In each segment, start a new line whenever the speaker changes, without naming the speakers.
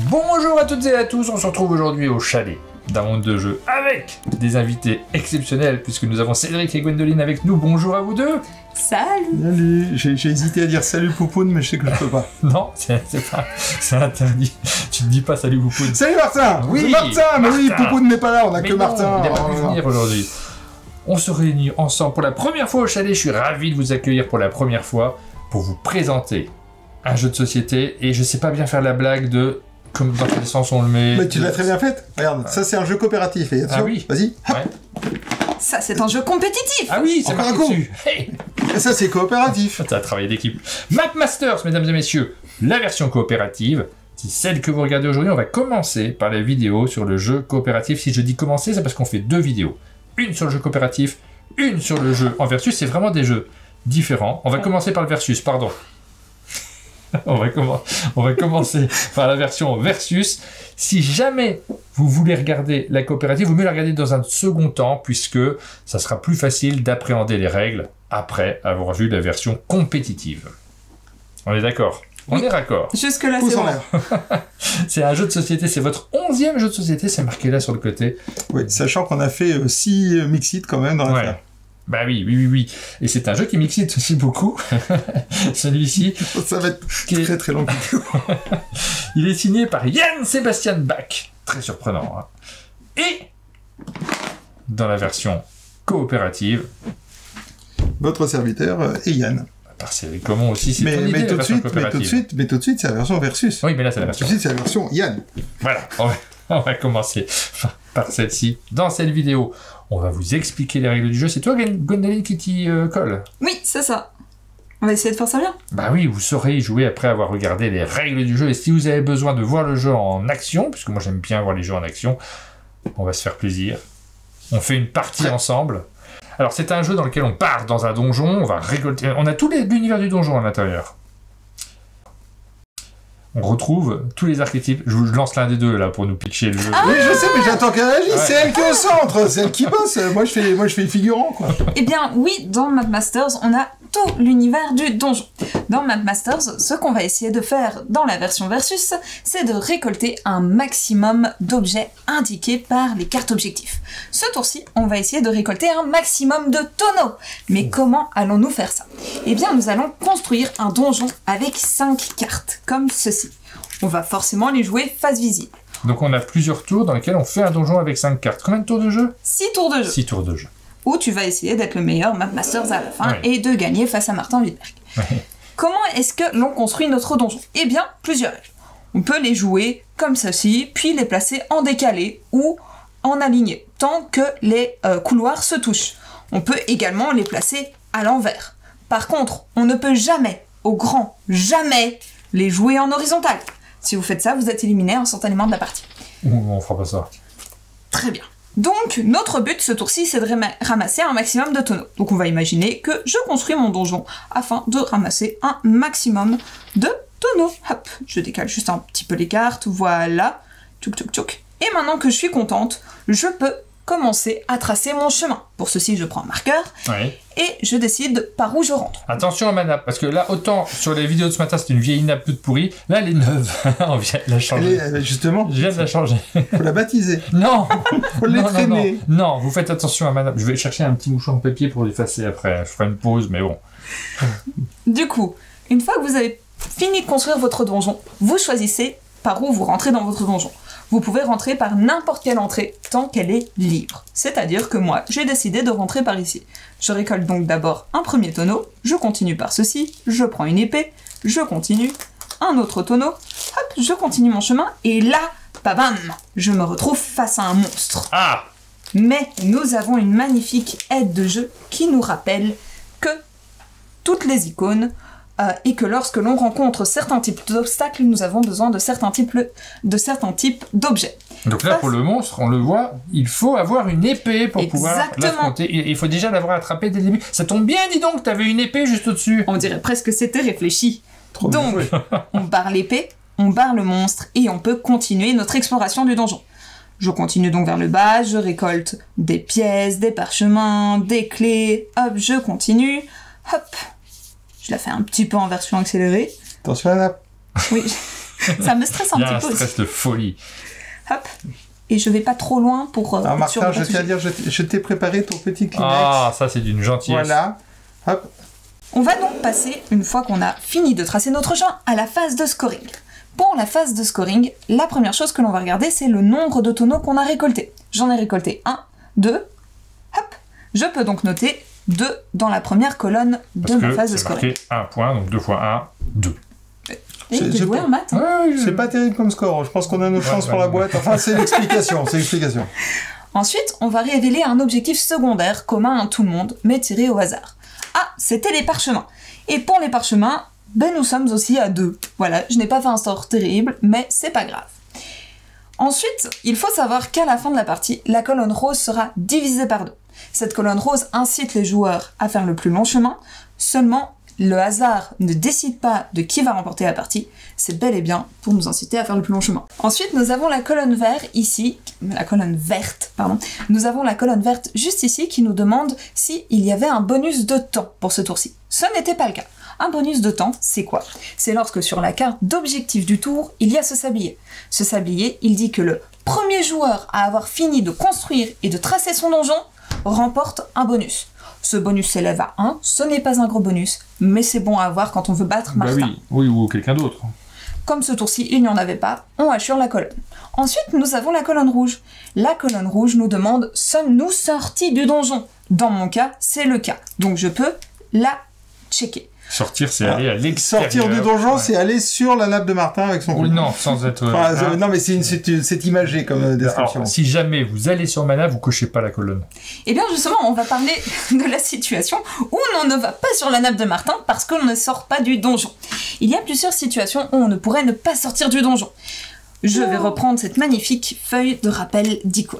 Bonjour à toutes et à tous, on se retrouve aujourd'hui au chalet d'un monde de jeu avec des invités exceptionnels puisque nous avons Cédric et Gwendoline avec nous. Bonjour à vous deux.
Salut.
Salut. J'ai hésité à dire salut Poupoune, mais je sais que je peux pas.
Non, c'est interdit. Tu ne dis pas salut Poupoune.
Salut Martin.
Oui,
c'est Martin. Mais oui, Poupoune n'est pas là, on a que Martin.
Il n'a pas pu venir aujourd'hui. On se réunit ensemble pour la première fois au chalet. Je suis ravi de vous accueillir pour la première fois pour vous présenter un jeu de société. Et je sais pas bien faire la blague de comme dans quel sens on le met.
Mais tu l'as très bien faite. Regarde, ça c'est un jeu coopératif. Et
ah oui.
Vas-y.
Ouais.
Ça c'est un jeu compétitif.
Ah oui, c'est
encore un
marqué
coup.
dessus. Hey.
Et ça c'est coopératif.
Ça a travaillé d'équipe. Map Masters, mesdames et messieurs, la version coopérative. C'est celle que vous regardez aujourd'hui. On va commencer par la vidéo sur le jeu coopératif. Si je dis commencer, c'est parce qu'on fait deux vidéos. Une sur le jeu coopératif, une sur le jeu en versus. C'est vraiment des jeux différents. On va commencer par le versus, pardon. On va commencer par la version versus. Si jamais vous voulez regarder la coopérative, vous mieux la regarder dans un second temps, puisque ça sera plus facile d'appréhender les règles après avoir vu la version compétitive. On est d'accord? On est raccord.
Jusque-là, c'est
Pouce en
bon.
l'air.
C'est un jeu de société, c'est votre 11e jeu de société, c'est marqué là sur le côté.
Oui, sachant qu'on a fait 6 Mixit quand même dans l'affaire.
Ouais. Bah oui. Et c'est un jeu qui m'excite aussi beaucoup. Celui-ci.
Ça va être
Qui est-
très très long.
Il est signé par Jan Sebastian Bach. Très surprenant. Hein. Et dans la version coopérative,
Votre serviteur est Yann.
par Cédric Comon aussi, c'est
Mais
ton idée, la
tout de
version
suite,
coopérative.
tout de suite, c'est la version versus.
Oui, mais là c'est la
Tout
version.
de suite, c'est la version Yann.
Voilà, on va commencer par celle-ci. Dans cette vidéo, on va vous expliquer les règles du jeu. C'est toi, Gwendoline, qui t'y colle?
Oui, c'est ça. On va essayer de faire ça bien.
Bah oui, vous saurez y jouer après avoir regardé les règles du jeu. Et si vous avez besoin de voir le jeu en action, puisque moi j'aime bien voir les jeux en action, on va se faire plaisir. On fait une partie ensemble. Alors c'est un jeu dans lequel on part dans un donjon, on va récolter... On a tout l'univers du donjon à l'intérieur. On retrouve tous les archétypes. Je vous lance l'un des deux là pour nous pitcher le jeu.
Oui, je sais, mais j'attends qu'elle réagisse.
Ouais.
C'est elle qui est au centre, c'est elle qui bosse. Moi, je fais figurant, quoi.
Eh bien, oui, dans Map Masters, on a tout l'univers du donjon. Dans Map Masters, ce qu'on va essayer de faire dans la version versus, c'est de récolter un maximum d'objets indiqués par les cartes objectifs. Ce tour-ci, on va essayer de récolter un maximum de tonneaux. Mais comment allons-nous faire ça? Eh bien, nous allons construire un donjon avec 5 cartes, comme ceci. On va forcément les jouer face visible.
Donc on a plusieurs tours dans lesquels on fait un donjon avec 5 cartes. Combien de tours de jeu?
6 tours de jeu.
6 tours de jeu.
Où tu vas essayer d'être le meilleur Map Masters à la fin
Ouais.
et de gagner face à Martin Wittberg.
Ouais.
Comment est-ce que l'on construit notre donjon? Eh bien, plusieurs règles. On peut les jouer comme ceci, puis les placer en décalé ou en aligné, tant que les couloirs se touchent. On peut également les placer à l'envers. Par contre, on ne peut jamais, au grand jamais, les jouer en horizontal. Si vous faites ça, vous êtes éliminé instantanément de la partie.
Ouh, on fera pas ça.
Très bien. Donc, notre but ce tour-ci, c'est de ramasser un maximum de tonneaux. Donc, on va imaginer que je construis mon donjon afin de ramasser un maximum de tonneaux. Hop, je décale juste un petit peu les cartes, voilà. Tchouk, tchouk, tchouk. Et maintenant que je suis contente, je peux commencer à tracer mon chemin. Pour ceci, je prends un marqueur
Oui.
et je décide par où je rentre.
Attention à ma nappe, parce que là, autant sur les vidéos de ce matin, c'était une vieille nappe toute pourrie, là, elle est neuve. On vient de la changer.
Justement,
Je viens de la changer.
faut la baptiser.
Non
Faut l'étraîner.
Non, vous faites attention à ma nappe. Je vais chercher un petit mouchoir en papier pour l'effacer après. Je ferai une pause, mais bon.
Du coup, une fois que vous avez fini de construire votre donjon, vous choisissez par où vous rentrez dans votre donjon. Vous pouvez rentrer par n'importe quelle entrée tant qu'elle est libre. C'est-à-dire que moi, j'ai décidé de rentrer par ici. Je récolte donc d'abord un premier tonneau, je continue par ceci, je prends une épée, je continue, un autre tonneau, hop, je continue mon chemin, et là, babam, je me retrouve face à un monstre.
Ah!
Mais nous avons une magnifique aide de jeu qui nous rappelle que toutes les icônes et que lorsque l'on rencontre certains types d'obstacles, nous avons besoin de certains types d'objets.
Donc là, pour le monstre, on le voit, il faut avoir une épée pour pouvoir
Exactement.
l'affronter. Il faut déjà l'avoir attrapé dès le début. Ça tombe bien, dis donc, t'avais une épée juste au-dessus.
On dirait presque que c'était réfléchi.
Trop bien
Donc,
joué.
on barre l'épée, on barre le monstre et on peut continuer notre exploration du donjon. Je continue donc vers le bas, je récolte des pièces, des parchemins, des clés, hop, je continue, hop. Je la fais un petit peu en version accélérée.
Attention à la nappe.
Oui, Ça me stresse un
Il y a
petit
un
peu aussi.
stress de folie.
Hop. Et je vais pas trop loin pour...
Alors
être sûr de
Martin,
pas
je tiens à
toucher.
dire, je t'ai préparé ton petit Kleenex.
Ah, ça c'est d'une gentillesse.
Voilà. Hop.
On va donc passer, une fois qu'on a fini de tracer notre chemin, à la phase de scoring. Pour la phase de scoring, la première chose que l'on va regarder, c'est le nombre de tonneaux qu'on a récoltés. J'en ai récolté 1, 2, hop. Je peux donc noter 2 dans la première colonne de
Parce
ma
que
phase de
c'est
scoring.
marqué 1 point, donc 2 fois 1, 2.
Et
C'est-
t'es
c'est
doué
pas-
en maths, hein.
C'est pas terrible comme score. Je pense qu'on a nos chances pour la boîte. Enfin, c'est l'explication. C'est l'explication.
Ensuite, on va révéler un objectif secondaire commun à tout le monde, mais tiré au hasard. Ah, c'était les parchemins. Et pour les parchemins, ben nous sommes aussi à 2. Voilà, je n'ai pas fait un sort terrible, mais c'est pas grave. Ensuite, il faut savoir qu'à la fin de la partie, la colonne rose sera divisée par 2. Cette colonne rose incite les joueurs à faire le plus long chemin, seulement le hasard ne décide pas de qui va remporter la partie, c'est bel et bien pour nous inciter à faire le plus long chemin. Ensuite, nous avons la colonne verte ici, nous avons la colonne verte juste ici qui nous demande s'il y avait un bonus de temps pour ce tour-ci. Ce n'était pas le cas. Un bonus de temps, c'est quoi? C'est lorsque sur la carte d'objectif du tour, il y a ce sablier. Ce sablier, il dit que le premier joueur à avoir fini de construire et de tracer son donjon remporte un bonus. Ce bonus s'élève à 1, ce n'est pas un gros bonus, mais c'est bon à avoir quand on veut battre
Bah
Martin.
oui, ou quelqu'un d'autre.
Comme ce tour-ci, il n'y en avait pas, on hachure la colonne. Ensuite, nous avons la colonne rouge. La colonne rouge nous demande « Sommes-nous sortis du donjon ?» Dans mon cas, c'est le cas, donc je peux la checker.
Sortir, c'est aller à l'extérieur.
Sortir du donjon,
Ouais.
c'est aller sur la nappe de Martin avec son
Oui,
couteau.
non, sans être...
Enfin,
hein.
non, mais c'est imagé comme description.
Alors, si jamais vous allez sur Mana, vous cochez pas la colonne.
Eh bien justement, on va parler de la situation où on ne va pas sur la nappe de Martin parce qu'on ne sort pas du donjon. Il y a plusieurs situations où on ne pourrait ne pas sortir du donjon. Je vais reprendre cette magnifique feuille de rappel d'icône.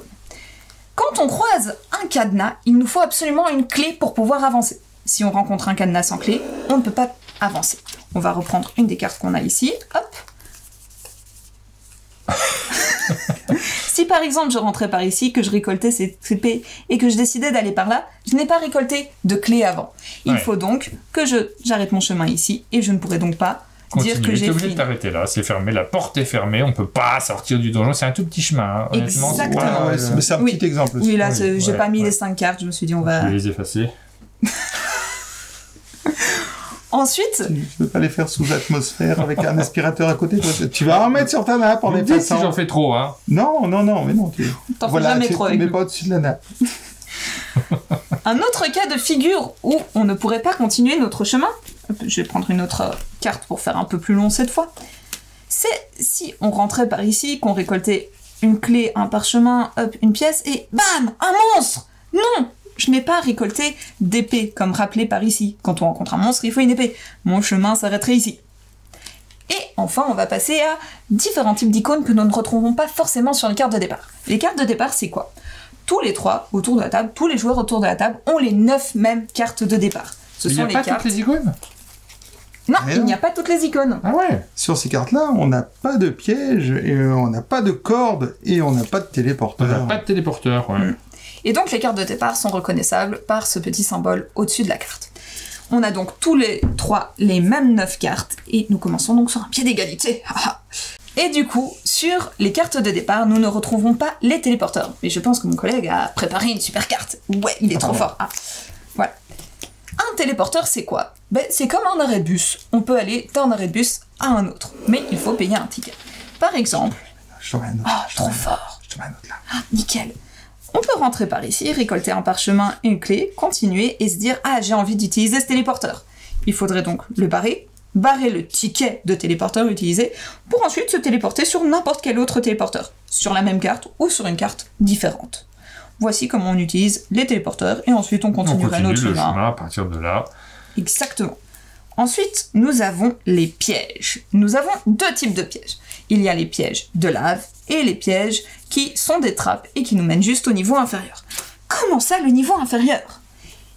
Quand on croise un cadenas, il nous faut absolument une clé pour pouvoir avancer. Si on rencontre un cadenas sans clé, on ne peut pas avancer. On va reprendre une des cartes qu'on a ici. Hop. Si par exemple je rentrais par ici, que je récoltais ces épées et que je décidais d'aller par là, je n'ai pas récolté de clé avant. Il
Ouais.
faut donc que j'arrête mon chemin ici et je ne pourrai donc pas
Continue,
dire que
t'es
j'ai
obligé de
fini.
t'arrêter là, c'est fermé, la porte est fermée, on peut pas sortir du donjon, c'est un tout petit chemin, hein. Honnêtement. c'est
Exactement.
pas-
Ouais, mais c'est un
Oui.
petit exemple aussi.
Oui, là,
Oui,
j'ai
ouais,
pas mis
ouais.
les 5 cartes, je me suis dit on
Je
va...
vais les effacer.
Ensuite,
Tu peux pas les faire sous atmosphère avec un aspirateur à côté. Toi, tu vas en mettre sur ta nappe en
Vous me dites si
effaçant.
j'en fais trop, hein.
Non, mais non.
t'en fais jamais trop
tu
avec
mets
nous.
pas au-dessus de la nappe.
Un autre cas de figure où on ne pourrait pas continuer notre chemin, hop, je vais prendre une autre carte pour faire un peu plus long cette fois, c'est si on rentrait par ici, qu'on récoltait une clé, un parchemin, hop, une pièce, et bam, un monstre. Non, je n'ai pas récolté d'épée, comme rappelé par ici. Quand on rencontre un monstre, il faut une épée. Mon chemin s'arrêterait ici. Et enfin, on va passer à différents types d'icônes que nous ne retrouvons pas forcément sur les cartes de départ. Les cartes de départ, c'est quoi? Tous les trois autour de la table, tous les joueurs autour de la table ont les 9 mêmes cartes de départ. Ce
Il y
sont
a
les
pas
cartes.
toutes les icônes.
Non,
Mais
il
non.
n'y a pas toutes les icônes.
Ah ouais.
Sur ces cartes-là, on n'a pas de piège, et, on n'a pas de corde, et on n'a pas de
On
téléporteur.
n'a pas de téléporteur, ouais.
Et donc les cartes de départ sont reconnaissables par ce petit symbole au-dessus de la carte. On a donc tous les trois les mêmes 9 cartes, et nous commençons donc sur un pied d'égalité. Et du coup, sur les cartes de départ, nous ne retrouvons pas les téléporteurs. Mais je pense que mon collègue a préparé une super carte. Ouais, il est trop fort. Ah, voilà. Un téléporteur, c'est quoi? Ben, c'est comme un arrêt de bus. On peut aller d'un arrêt de bus à un autre, mais il faut payer un ticket. Par exemple,
Je te mets un autre.
ah,
je te mets
trop
un autre.
fort.
Je te mets un autre là.
Ah, nickel. On peut rentrer par ici, récolter un parchemin et une clé, continuer et se dire « Ah, j'ai envie d'utiliser ce téléporteur ». Il faudrait donc le barrer le ticket de téléporteur utilisé, pour ensuite se téléporter sur n'importe quel autre téléporteur, sur la même carte ou sur une carte différente. Voici comment on utilise les téléporteurs, et ensuite on
On
continuera
continue
notre
le
chemin.
chemin à partir de là.
Exactement. Ensuite, nous avons les pièges. Nous avons 2 types de pièges. Il y a les pièges de lave et les pièges qui sont des trappes et qui nous mènent juste au niveau inférieur. Comment ça, le niveau inférieur?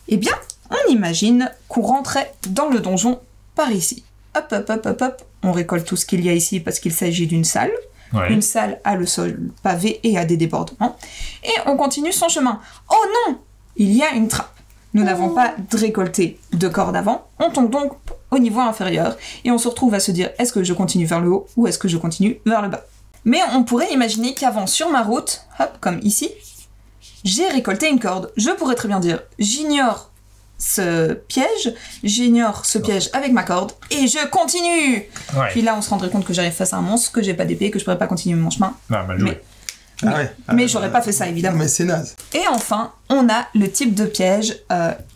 Eh bien, on imagine qu'on rentrait dans le donjon par ici. Hop, hop, hop, hop, hop. On récolte tout ce qu'il y a ici parce qu'il s'agit d'une salle.
Ouais.
Une salle a le sol pavé et a des débordements. Et on continue son chemin. Oh non! Il y a une trappe. Nous n'avons pas récolté de corde avant. On tombe donc au niveau inférieur et on se retrouve à se dire est-ce que je continue vers le haut ou est-ce que je continue vers le bas. Mais on pourrait imaginer qu'avant sur ma route, hop, comme ici, j'ai récolté une corde. Je pourrais très bien dire j'ignore ce piège avec ma corde et je continue.
Ouais.
Puis là on se rendrait compte que j'arrive face à un monstre, que j'ai pas d'épée, que je pourrais pas continuer mon chemin.
Ah, mal joué.
Mais j'aurais pas fait ça évidemment.
Mais c'est naze.
Et enfin, on a le type de piège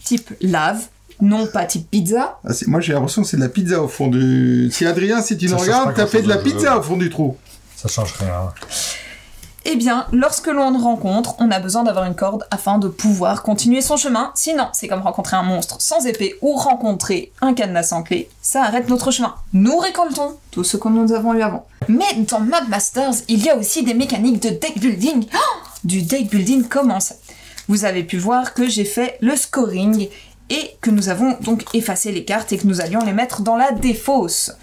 type lave, non pas type pizza.
Ah, moi j'ai l'impression que c'est de la pizza au fond du... Si Adrien, si tu nous
Ça change
regardes,
pas
t'as fait de la
grand-chose,
pizza au fond du trou.
Ça change rien.
Eh bien, lorsque l'on rencontre, on a besoin d'avoir une corde afin de pouvoir continuer son chemin. Sinon, c'est comme rencontrer un monstre sans épée ou rencontrer un cadenas sans clé. Ça arrête notre chemin. Nous récoltons tout ce que nous avons eu avant. Mais dans Map Masters, il y a aussi des mécaniques de deck building. Du deck building comment ça ? Vous avez pu voir que j'ai fait le scoring et que nous avons donc effacé les cartes et que nous allions les mettre dans la défausse.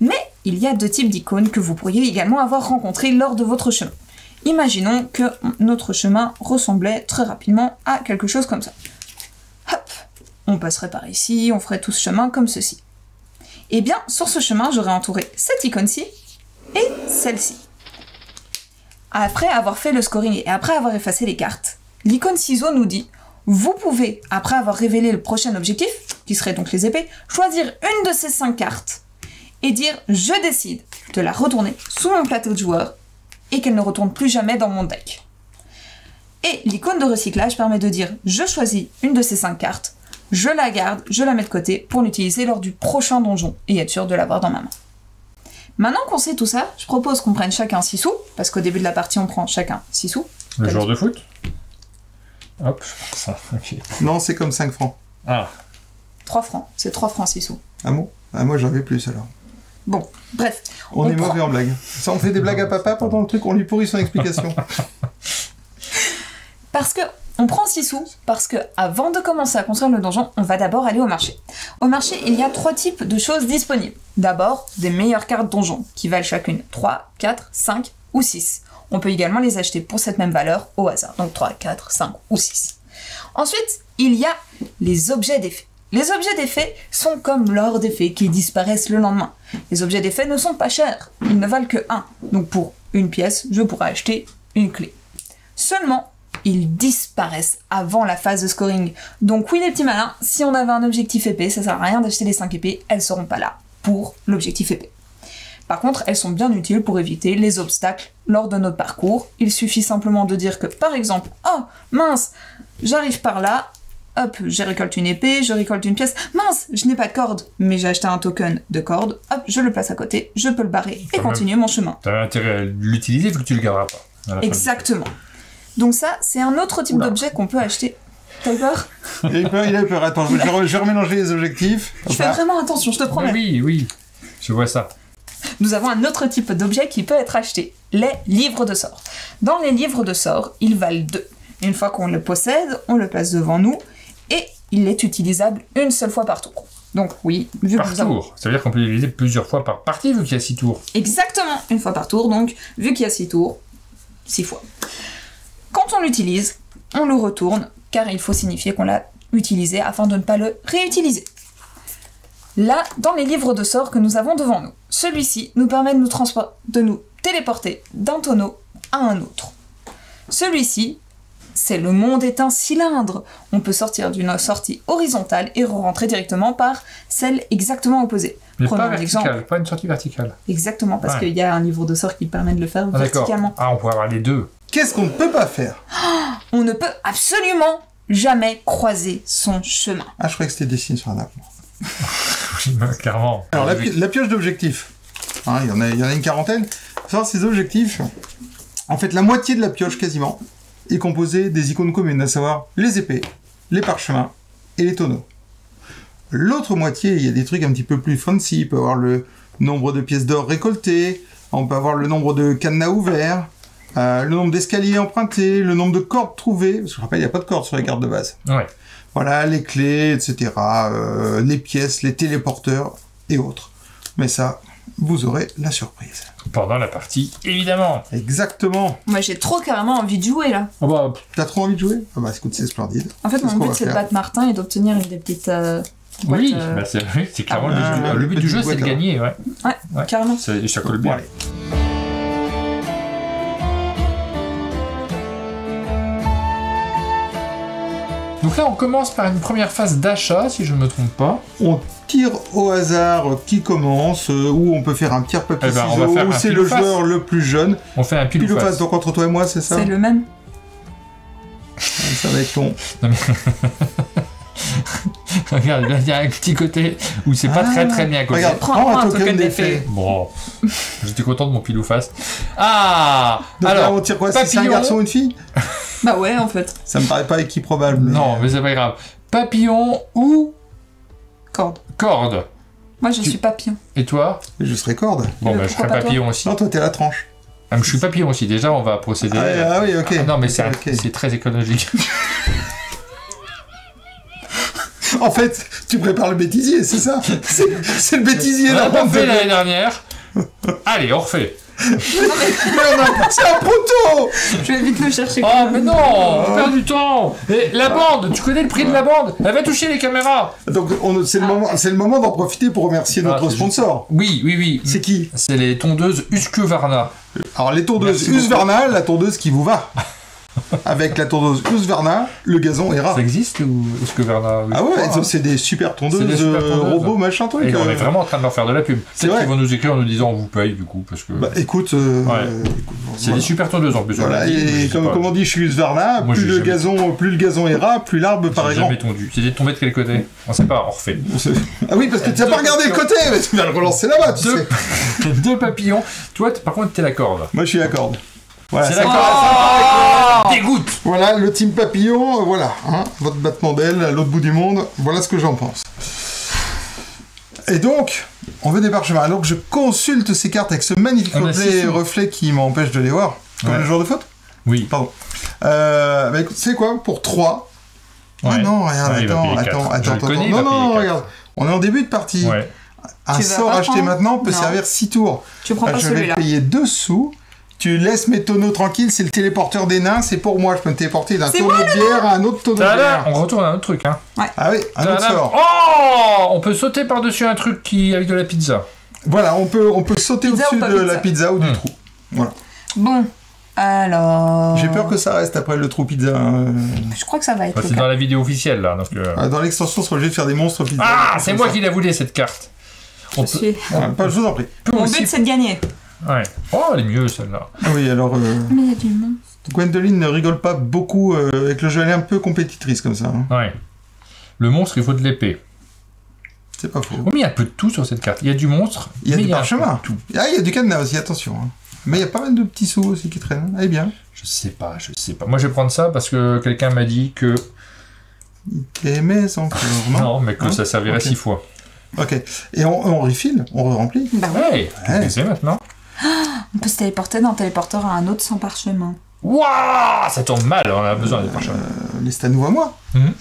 Mais il y a 2 types d'icônes que vous pourriez également avoir rencontrées lors de votre chemin. Imaginons que notre chemin ressemblait très rapidement à quelque chose comme ça. Hop, on passerait par ici, on ferait tout ce chemin comme ceci. Eh bien, sur ce chemin, j'aurais entouré cette icône-ci et celle-ci. Après avoir fait le scoring et après avoir effacé les cartes, l'icône ciseau nous dit vous pouvez, après avoir révélé le prochain objectif, qui serait donc les épées, choisir une de ces 5 cartes et dire je décide de la retourner sous mon plateau de joueur et qu'elle ne retourne plus jamais dans mon deck. Et l'icône de recyclage permet de dire je choisis une de ces 5 cartes, je la garde, je la mets de côté pour l'utiliser lors du prochain donjon et être sûr de l'avoir dans ma main. Maintenant qu'on sait tout ça, je propose qu'on prenne chacun 6 sous, parce qu'au début de la partie on prend chacun 6 sous.
Le joueur de foot. Hop, ça, ok.
Non, c'est comme 5 francs.
Ah,
3 francs, c'est 3 francs 6 sous.
Ah bon? Ah moi j'en avais plus alors.
Bon, bref.
On est
prend-
mauvais en blague. Ça on fait des blagues à papa pendant le truc, on lui pourrit son explication.
Parce que on prend 6 sous, parce que avant de commencer à construire le donjon, on va d'abord aller au marché. Au marché, il y a 3 types de choses disponibles. D'abord, des meilleures cartes donjon, qui valent chacune 3, 4, 5 ou 6. On peut également les acheter pour cette même valeur au hasard, donc 3, 4, 5 ou 6. Ensuite, il y a les objets d'effet. Les objets d'effet sont comme l'or d'effet qui disparaissent le lendemain. Les objets d'effet ne sont pas chers, ils ne valent que 1. Donc pour une pièce, je pourrais acheter une clé. Seulement, ils disparaissent avant la phase de scoring. Donc oui les petits malins, si on avait un objectif épée, ça sert à rien d'acheter les 5 épées, elles seront pas là pour l'objectif épée. Par contre, elles sont bien utiles pour éviter les obstacles lors de notre parcours. Il suffit simplement de dire que, par exemple, oh mince, j'arrive par là, hop, je récolte une épée, je récolte une pièce, mince, je n'ai pas de corde, mais j'ai acheté un token de corde, hop, je le place à côté, je peux le barrer et
Quand même.
continuer mon chemin.
t'as intérêt à l'utiliser vu que tu le garderas pas. à la fin du
Exactement. Donc ça, c'est un autre type
Oula.
d'objet qu'on peut acheter. T'as peur?
Il a peur. Attends, je vais remélanger les objectifs.
Je fais vraiment attention, je te
jeu.
promets.
Oui, oui, je vois ça.
Nous avons un autre type d'objet qui peut être acheté, les livres de sorts. Dans les livres de sorts, ils valent 2. Une fois qu'on le possède, on le place devant nous et il est utilisable une seule fois par tour. Donc oui, vu que
Par
nous avons...
tour. Ça veut dire qu'on peut l'utiliser plusieurs fois par partie vu qu'il y a 6 tours.
Exactement, une fois par tour, donc vu qu'il y a 6 tours, 6 fois. Quand on l'utilise, on le retourne, car il faut signifier qu'on l'a utilisé afin de ne pas le réutiliser. Là, dans les livres de sorts que nous avons devant nous, celui-ci nous permet de nous téléporter d'un tonneau à un autre. Celui-ci, c'est le monde est un cylindre. On peut sortir d'une sortie horizontale et rentrer directement par celle exactement opposée.
Mais
Prenons
pas
un
vertical,
exemple.
pas une sortie verticale.
Exactement, parce
Ouais.
qu'il y a un livre de sorts qui permet de le faire
Ah, d'accord.
verticalement.
Ah, on pourrait avoir les deux.
Qu'est-ce qu'on ne peut pas faire?
On ne peut absolument jamais croiser son chemin.
Ah, je croyais que c'était des signes sur un arbre.
Oui, clairement.
Alors, la pioche d'objectifs. Hein, il y en a une quarantaine. Faut savoir, ces objectifs, en fait, la moitié de la pioche, quasiment, est composée des icônes communes, à savoir les épées, les parchemins et les tonneaux. L'autre moitié, il y a des trucs un petit peu plus fancy. Il peut avoir le nombre de pièces d'or récoltées, on peut avoir le nombre de cadenas ouverts, le nombre d'escaliers empruntés, le nombre de cordes trouvées. Parce que je rappelle, il n'y a pas de cordes sur les cartes de base.
Ouais.
Voilà, les clés, etc. Les pièces, les téléporteurs et autres. Mais ça, vous aurez la surprise.
Pendant la partie, évidemment.
Exactement.
Moi, j'ai trop carrément envie de jouer, là.
Ah bah,
T'as trop envie de jouer? Ah bah écoute, c'est splendide.
En fait,
C'est ce
mon
qu'on
but,
va
c'est de
faire.
battre Martin et d'obtenir une des petites boîte,
Oui, bah c'est clairement le but du jeu, c'est de gagner. Ouais.
Ouais, carrément.
Ça colle bien.
Allez.
Donc là, on commence par une première phase d'achat, si je ne me trompe pas.
On tire au hasard qui commence, ou on peut faire un pierre papier
Eh ben, on va
ciseaux,
faire
ou
un
c'est
pile
le
ou face.
joueur le plus jeune.
On fait un pile ou face.
Donc entre toi et moi, c'est ça?
C'est le même.
Ça va être long.
Regarde, là, il y a un petit côté où c'est pas très bien coté.
Regarde,
Prends
un
un
token
token
d'effet.
d'effet.
Bon, j'étais content de mon pile ou face. Ah,
Donc
alors,
là, on tire quoi? Si c'est un
papillon.
garçon ou une fille?
Bah ouais, en fait.
Ça me paraît pas équiprobable. Mais...
Non, mais c'est pas grave. Papillon ou
Corde.
corde?
Moi, je suis papillon.
Et toi?
Je serais corde.
Bon,
Et
bah, je
pourquoi
serai
pas
papillon aussi.
Non, toi, t'es la tranche.
Ah, mais je suis papillon aussi. Déjà, on va procéder.
Ah oui, ok.
Ah, non, mais c'est
Ok.
c'est très écologique.
En fait, tu prépares le bêtisier, c'est ça? C'est le bêtisier,
On
là.
l'a pas fait l'année dernière. Allez, on refait.
C'est un poteau!
Je vais vite le chercher.
Oh, mais non, on perd du temps. Et la bande, tu connais le prix de la bande? Elle va toucher les caméras.
Donc, c'est le moment d'en profiter pour remercier notre
c'est
sponsor.
Oui.
C'est qui?
C'est les tondeuses Husqvarna.
Alors, les tondeuses
Merci beaucoup.
Husqvarna, la tondeuse qui vous va. Avec la tondeuse Husqvarna, le gazon est rare.
Ça existe ou Husqvarna? Oui,
Ah
je
ouais,
crois, hein.
c'est des super tondeuses,
C'est des super tondeuses.
robots, machin truc.
Et on est vraiment en train de leur faire de la pub.
C'est
Peut-être
vrai.
qu'ils vont nous écrire en nous disant on vous paye du coup parce que
Bah écoute,
Ouais.
écoute,
c'est
voilà.
des super tondeuses en plus. on
Voilà,
l'a dit, mais je
et
sais pas.
comme on dit chez Husqvarna,
Moi,
plus
j'ai
le gazon est ras, plus l'arbre paraît
J'ai
grand.
jamais tondu. C'était tombé de quel côté? On sait pas, on refait.
Ah oui, parce que tu n'as pas regardé le côté, mais tu vas le relancer là-bas, tu sais.
Deux papillons. Toi, par contre, t'es la corde.
Moi, je suis la corde. Voilà,
C'est
ça-
la corde. Dégoûte.
voilà, le team papillon, voilà, hein, votre battement d'aile à l'autre bout du monde, voilà ce que j'en pense. Et donc, on veut des parchemins. Donc, je consulte ces cartes avec ce magnifique
Ah bah, si.
reflet qui m'empêche de les voir. Comme
Ouais.
le joueur de foot.
Oui.
Pardon. Bah écoute, c'est quoi? Pour 3. Ah
Ouais.
non, regarde,
Ouais, il va
attends,
payer
attends,
quatre. Je le
attends.
connais, il
Non,
va payer
non,
quatre.
regarde. On est en début de partie.
Ouais.
Un
Tu vas
sort
pas
acheté
prendre
maintenant peut
Non.
servir 6 tours.
Tu prends pas
Je vais
celui-là.
payer 2 sous. Tu laisses mes tonneaux tranquilles, c'est le téléporteur des nains, c'est pour moi. Je peux me téléporter d'un
C'est
tonneau de bière à un autre tonneau de
Tada,
bière.
on retourne à un autre truc. Hein.
Ah oui, un autre
Tada.
sort.
Oh, on peut sauter par-dessus un truc qui avec de la pizza.
Voilà, on peut sauter
Pizza
au-dessus
ou pas
de
pizza
la pizza ou du trou. Voilà.
Bon, alors...
J'ai peur que ça reste après le trou pizza. hein.
Je crois que ça va être
Bah,
le
c'est
cas.
dans la vidéo officielle là. Donc,
Dans l'extension, on sera obligé de faire des monstres pizza.
Ah, c'est moi qui l'ai voulu cette carte. On
Je
peut,
suis-
Je vous en prie.
peut
Mon
aussi.
but, c'est de gagner.
Ouais. Oh, elle est mieux celle-là.
Ah oui, alors...
Mais il y a du monde.
Gwendoline ne rigole pas beaucoup avec le jeu, elle est un peu compétitrice comme ça. hein.
Ouais. Le monstre, il faut de l'épée.
C'est pas faux.
Oh, mais il y a un peu de tout sur cette carte. Il y a du monstre.
Il y a
mais
du
un peu
parchemin.
de tout.
Ah, il y a du cadenas aussi, attention. hein. Mais il y a pas mal de petits sous aussi qui traînent. Eh bien.
Je sais pas. Moi, je vais prendre ça parce que quelqu'un m'a dit que.
T'aimais encore, non?
Non, mais que
Hein
ça servirait
Ok.
6 fois.
Ok. Et on refill, on remplit.
Bah oui.
Ouais, tu
Ouais.
sais maintenant.
On peut se téléporter d'un téléporteur à un autre sans parchemin.
Waouh, ça tombe mal, on a besoin des parchemins.
Mais c'est à nous à moi.
Mhm.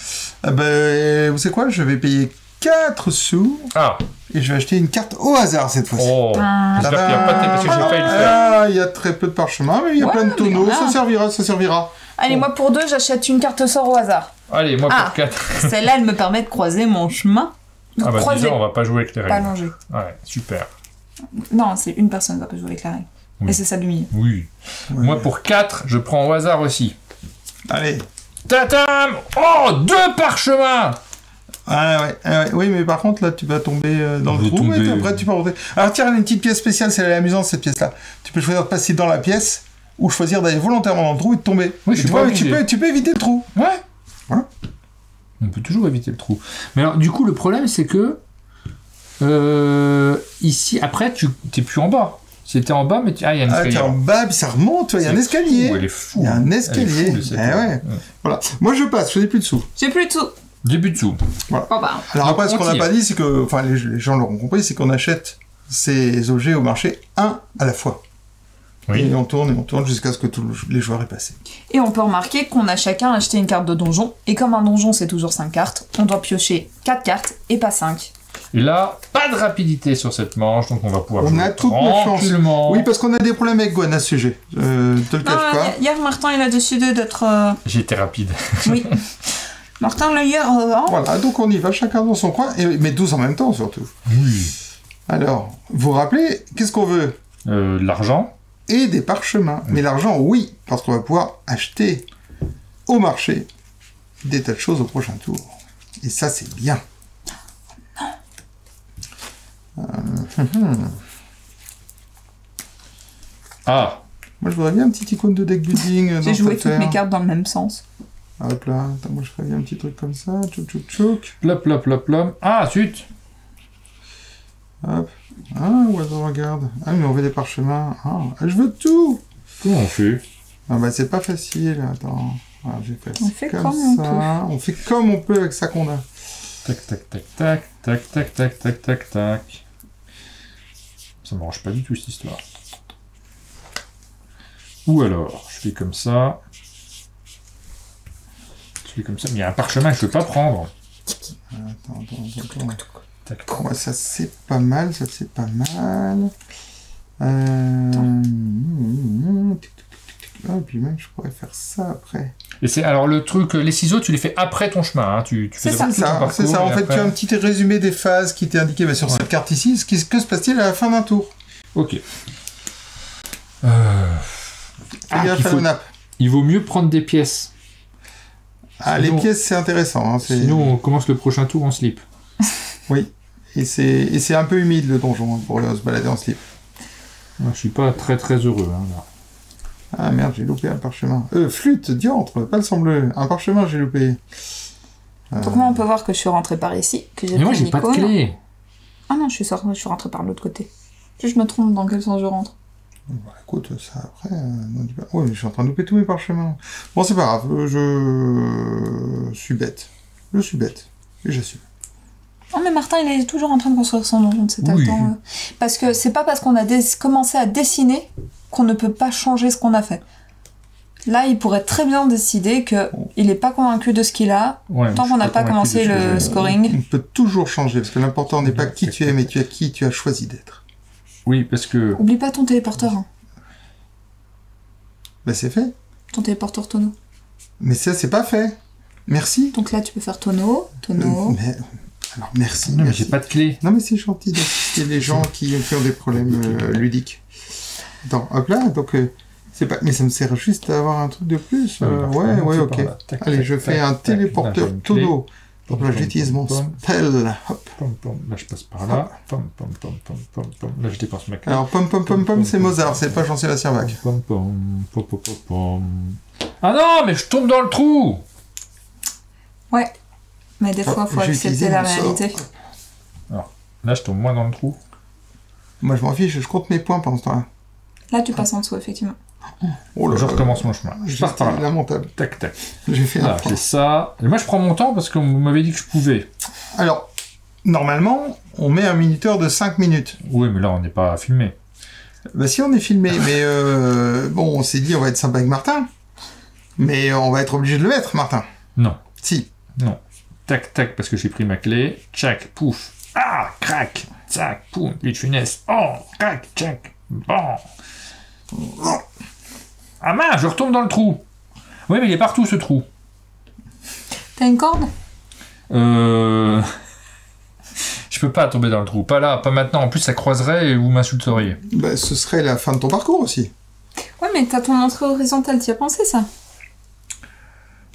Ah ben, vous savez quoi? Je vais payer 4 sous
Ah,
et je vais acheter une carte au hasard cette fois-ci.
oh.
Ah.
J'espère qu'il n'y a pas de parce que j'ai failli le faire.
Ah, il y a très peu de parchemins, mais il y a
Ouais,
plein de
mais
tonneaux.
voilà.
Ça servira, ça servira.
Allez, moi pour 2, j'achète une carte sort au hasard.
Allez, moi
Ah.
pour 4.
Celle-là, elle me permet de croiser mon chemin.
Ah bah
croiser,
déjà, on va pas jouer avec les
pas
règles.
longer.
Ouais, super.
Non, c'est une personne qui va pas jouer avec la règle.
Oui.
Et c'est ça du milieu.
Oui.
Ouais.
Moi pour 4, je prends au hasard aussi.
Allez.
Tatam! Oh, 2 parchemins!
Ah ouais, oui, mais par contre, là, tu vas tomber dans
Je
le
vais
trou,
tomber.
et après, tu peux remonter. Alors, tiens, une petite pièce spéciale, c'est amusant, cette pièce-là. Tu peux choisir de passer dans la pièce, ou choisir d'aller volontairement dans le trou et de tomber.
Oui,
Et
je suis
tu
pas
vois,
obligé.
tu peux éviter le trou.
Ouais.
Voilà.
On peut toujours éviter le trou. Mais alors, du coup, le problème, c'est que ici, après, tu t'es plus en bas. C'était en bas, mais il y a un
Ah,
escalier.
t'es en bas, puis ça remonte, tu vois, il y a un
C'est
escalier.
fou, elle est fou.
Il y a un
Elle est
escalier.
fou, cette
Eh ouais.
ouais.
Voilà. Moi, je passe, je n'ai plus de sous.
J'ai plus de sous.
Début dessous.
Oh bah.
Alors
Donc,
après, ce
on
qu'on n'a
tire.
pas dit, c'est que, enfin, les gens l'auront compris, c'est qu'on achète ces objets au marché un à la fois.
Oui.
Et on tourne jusqu'à ce que tous les joueurs aient passé.
Et on peut remarquer qu'on a chacun acheté une carte de donjon. Et comme un donjon, c'est toujours 5 cartes, on doit piocher 4 cartes et pas 5.
Et là, pas de rapidité sur cette manche, donc on va pouvoir
On
jouer
a toute notre chance.
tranquillement.
Oui, parce qu'on a des problèmes avec Gwen à ce sujet. Te le
Non,
cache pas.
hier, Martin, il a décidé d'être...
J'ai été rapide.
Oui. Martin l'a hier, hein.
Voilà, donc on y va, chacun dans son coin, mais tous en même temps surtout.
Oui.
Alors, vous vous rappelez, qu'est-ce qu'on veut?
L'argent.
Et des parchemins. Mais l'argent, oui, parce qu'on va pouvoir acheter au marché des tas de choses au prochain tour. Et ça, c'est bien.
Ah.
Moi, je voudrais bien un petit icône de deck building.
J'ai joué toutes mes cartes dans le même sens.
Hop là, attends, moi je ferais bien un petit truc comme ça. Tchouk tchouk tchouk.
Plop, plop, plop, plop. Ah, zut.
Hop. Ah, oiseau regarde. Ah, mais on veut des parchemins. Ah, je veux tout.
Comment on fait?
Ah bah c'est pas facile, attends. Ah, j'ai fait
On fait
comme
comme on
ça. On fait comme on peut avec ça qu'on a.
Tac, tac, tac, tac, tac, tac, tac, tac, tac, tac. Ça m'arrange pas du tout cette histoire. Ou alors, je fais comme ça. Je fais comme ça. Mais il y a un parchemin que je peux pas prendre.
Attends.
Tac.
Ouais, ça c'est pas mal, ça c'est pas mal. Ah, et puis même je pourrais faire ça après.
Et c'est alors le truc, les ciseaux, tu les fais après ton chemin. Hein. Tu fais
C'est ça.
tout ton parcours,
C'est ça. En
et
fait,
après-
tu as un petit résumé des phases qui étaient indiquées sur cette carte ici. Que se passe-t-il à la fin d'un tour?
Ok.
Fais gaffe à la nappe.
Il vaut mieux prendre des pièces.
Ah,
Sinon-
les pièces c'est intéressant. Hein,
Sinon, on commence le prochain tour en slip.
Oui. Et c'est un peu humide le donjon hein, pour se balader en slip.
Je suis pas très très heureux. Hein, là.
Ah merde, j'ai loupé un parchemin. Flûte, diantre, pas le sang bleu. Un parchemin, j'ai loupé.
Donc moi, on peut voir que je suis rentrée par ici, que j'ai
Mais moi,
pris
j'ai pas de
l'icône.
clé.
Ah non, je suis rentrée par l'autre côté. Je me trompe dans quel sens je rentre.
Bah, écoute, ça après, non, dis pas. Ouais, mais je suis en train de louper tous mes parchemins. Bon, c'est pas grave, je suis bête. Je suis bête. Et j'assume.
Non mais Martin, il est toujours en train de construire son donjon de cet
Oui.
temps. Parce que c'est pas parce qu'on a commencé à dessiner qu'on ne peut pas changer ce qu'on a fait. Là, il pourrait très bien décider qu'il n'est pas convaincu de ce qu'il a,
Ouais,
tant
je
qu'on
suis
n'a pas
convaincu
commencé
de ce que
le
j'ai.
scoring.
On peut toujours changer, parce que l'important n'est pas qui tu es, mais qui tu as choisi d'être.
Oui, parce que...
Oublie pas ton téléporteur, hein.
Bah, c'est fait.
Ton téléporteur tonneau.
Mais ça, c'est pas fait. Merci.
Donc là, tu peux faire tonneau.
Mais... Alors, merci.
Non, mais
merci.
j'ai pas de clé.
Non, mais c'est gentil d'assister les gens qui ont des problèmes ludiques. Attends, hop là, donc... c'est pas... Mais ça me sert juste à avoir un truc de plus. Ouais, ok. Allez, je fais un téléporteur tonneau. Donc là, j'utilise mon spell. Hop.
Pom, pom. Là, je passe par là. Pom, pom, pom, pom, pom, pom. Là, je dépense ma clé.
Alors, pom, c'est Mozart, c'est pas Jean-Sébastien Bach.
Pom, pom, pom, pom, pom, pom. Ah non, mais je tombe dans le trou.
Ouais. Mais des fois, il faut
j'ai
accepter
utilisé
la
mon sort.
réalité.
Là, je tombe moins dans le trou.
Moi, je m'en fiche, je compte mes points pendant ce temps-là.
Là, tu passes en dessous, effectivement.
Oh
Je recommence mon chemin. Je pars par là.
lamentable.
Tac, tac.
J'ai fait un
Voilà,
point.
c'est ça. Et moi, je prends mon temps parce qu'on m'avait dit que je pouvais.
Alors, normalement, on met un minuteur de 5 minutes.
Oui, mais là, on n'est pas filmé.
Bah si, on est filmé, mais bon, on s'est dit, on va être sympa avec Martin. Mais on va être obligé de le mettre, Martin.
Non.
Si.
Non. Tac, tac, parce que j'ai pris ma clé. Tchac, pouf. Ah, crac. Tac, poum. Lit de funeste. Oh, crac, tchac. Bon. Ah mince, je retombe dans le trou. Oui, mais il est partout, ce trou.
T'as une corde?
Je peux pas tomber dans le trou. Pas là, pas maintenant. En plus, ça croiserait et vous m'insulteriez.
Bah, ce serait la fin de ton parcours aussi.
Ouais, mais t'as ton entrée horizontale, t'y as pensé, ça?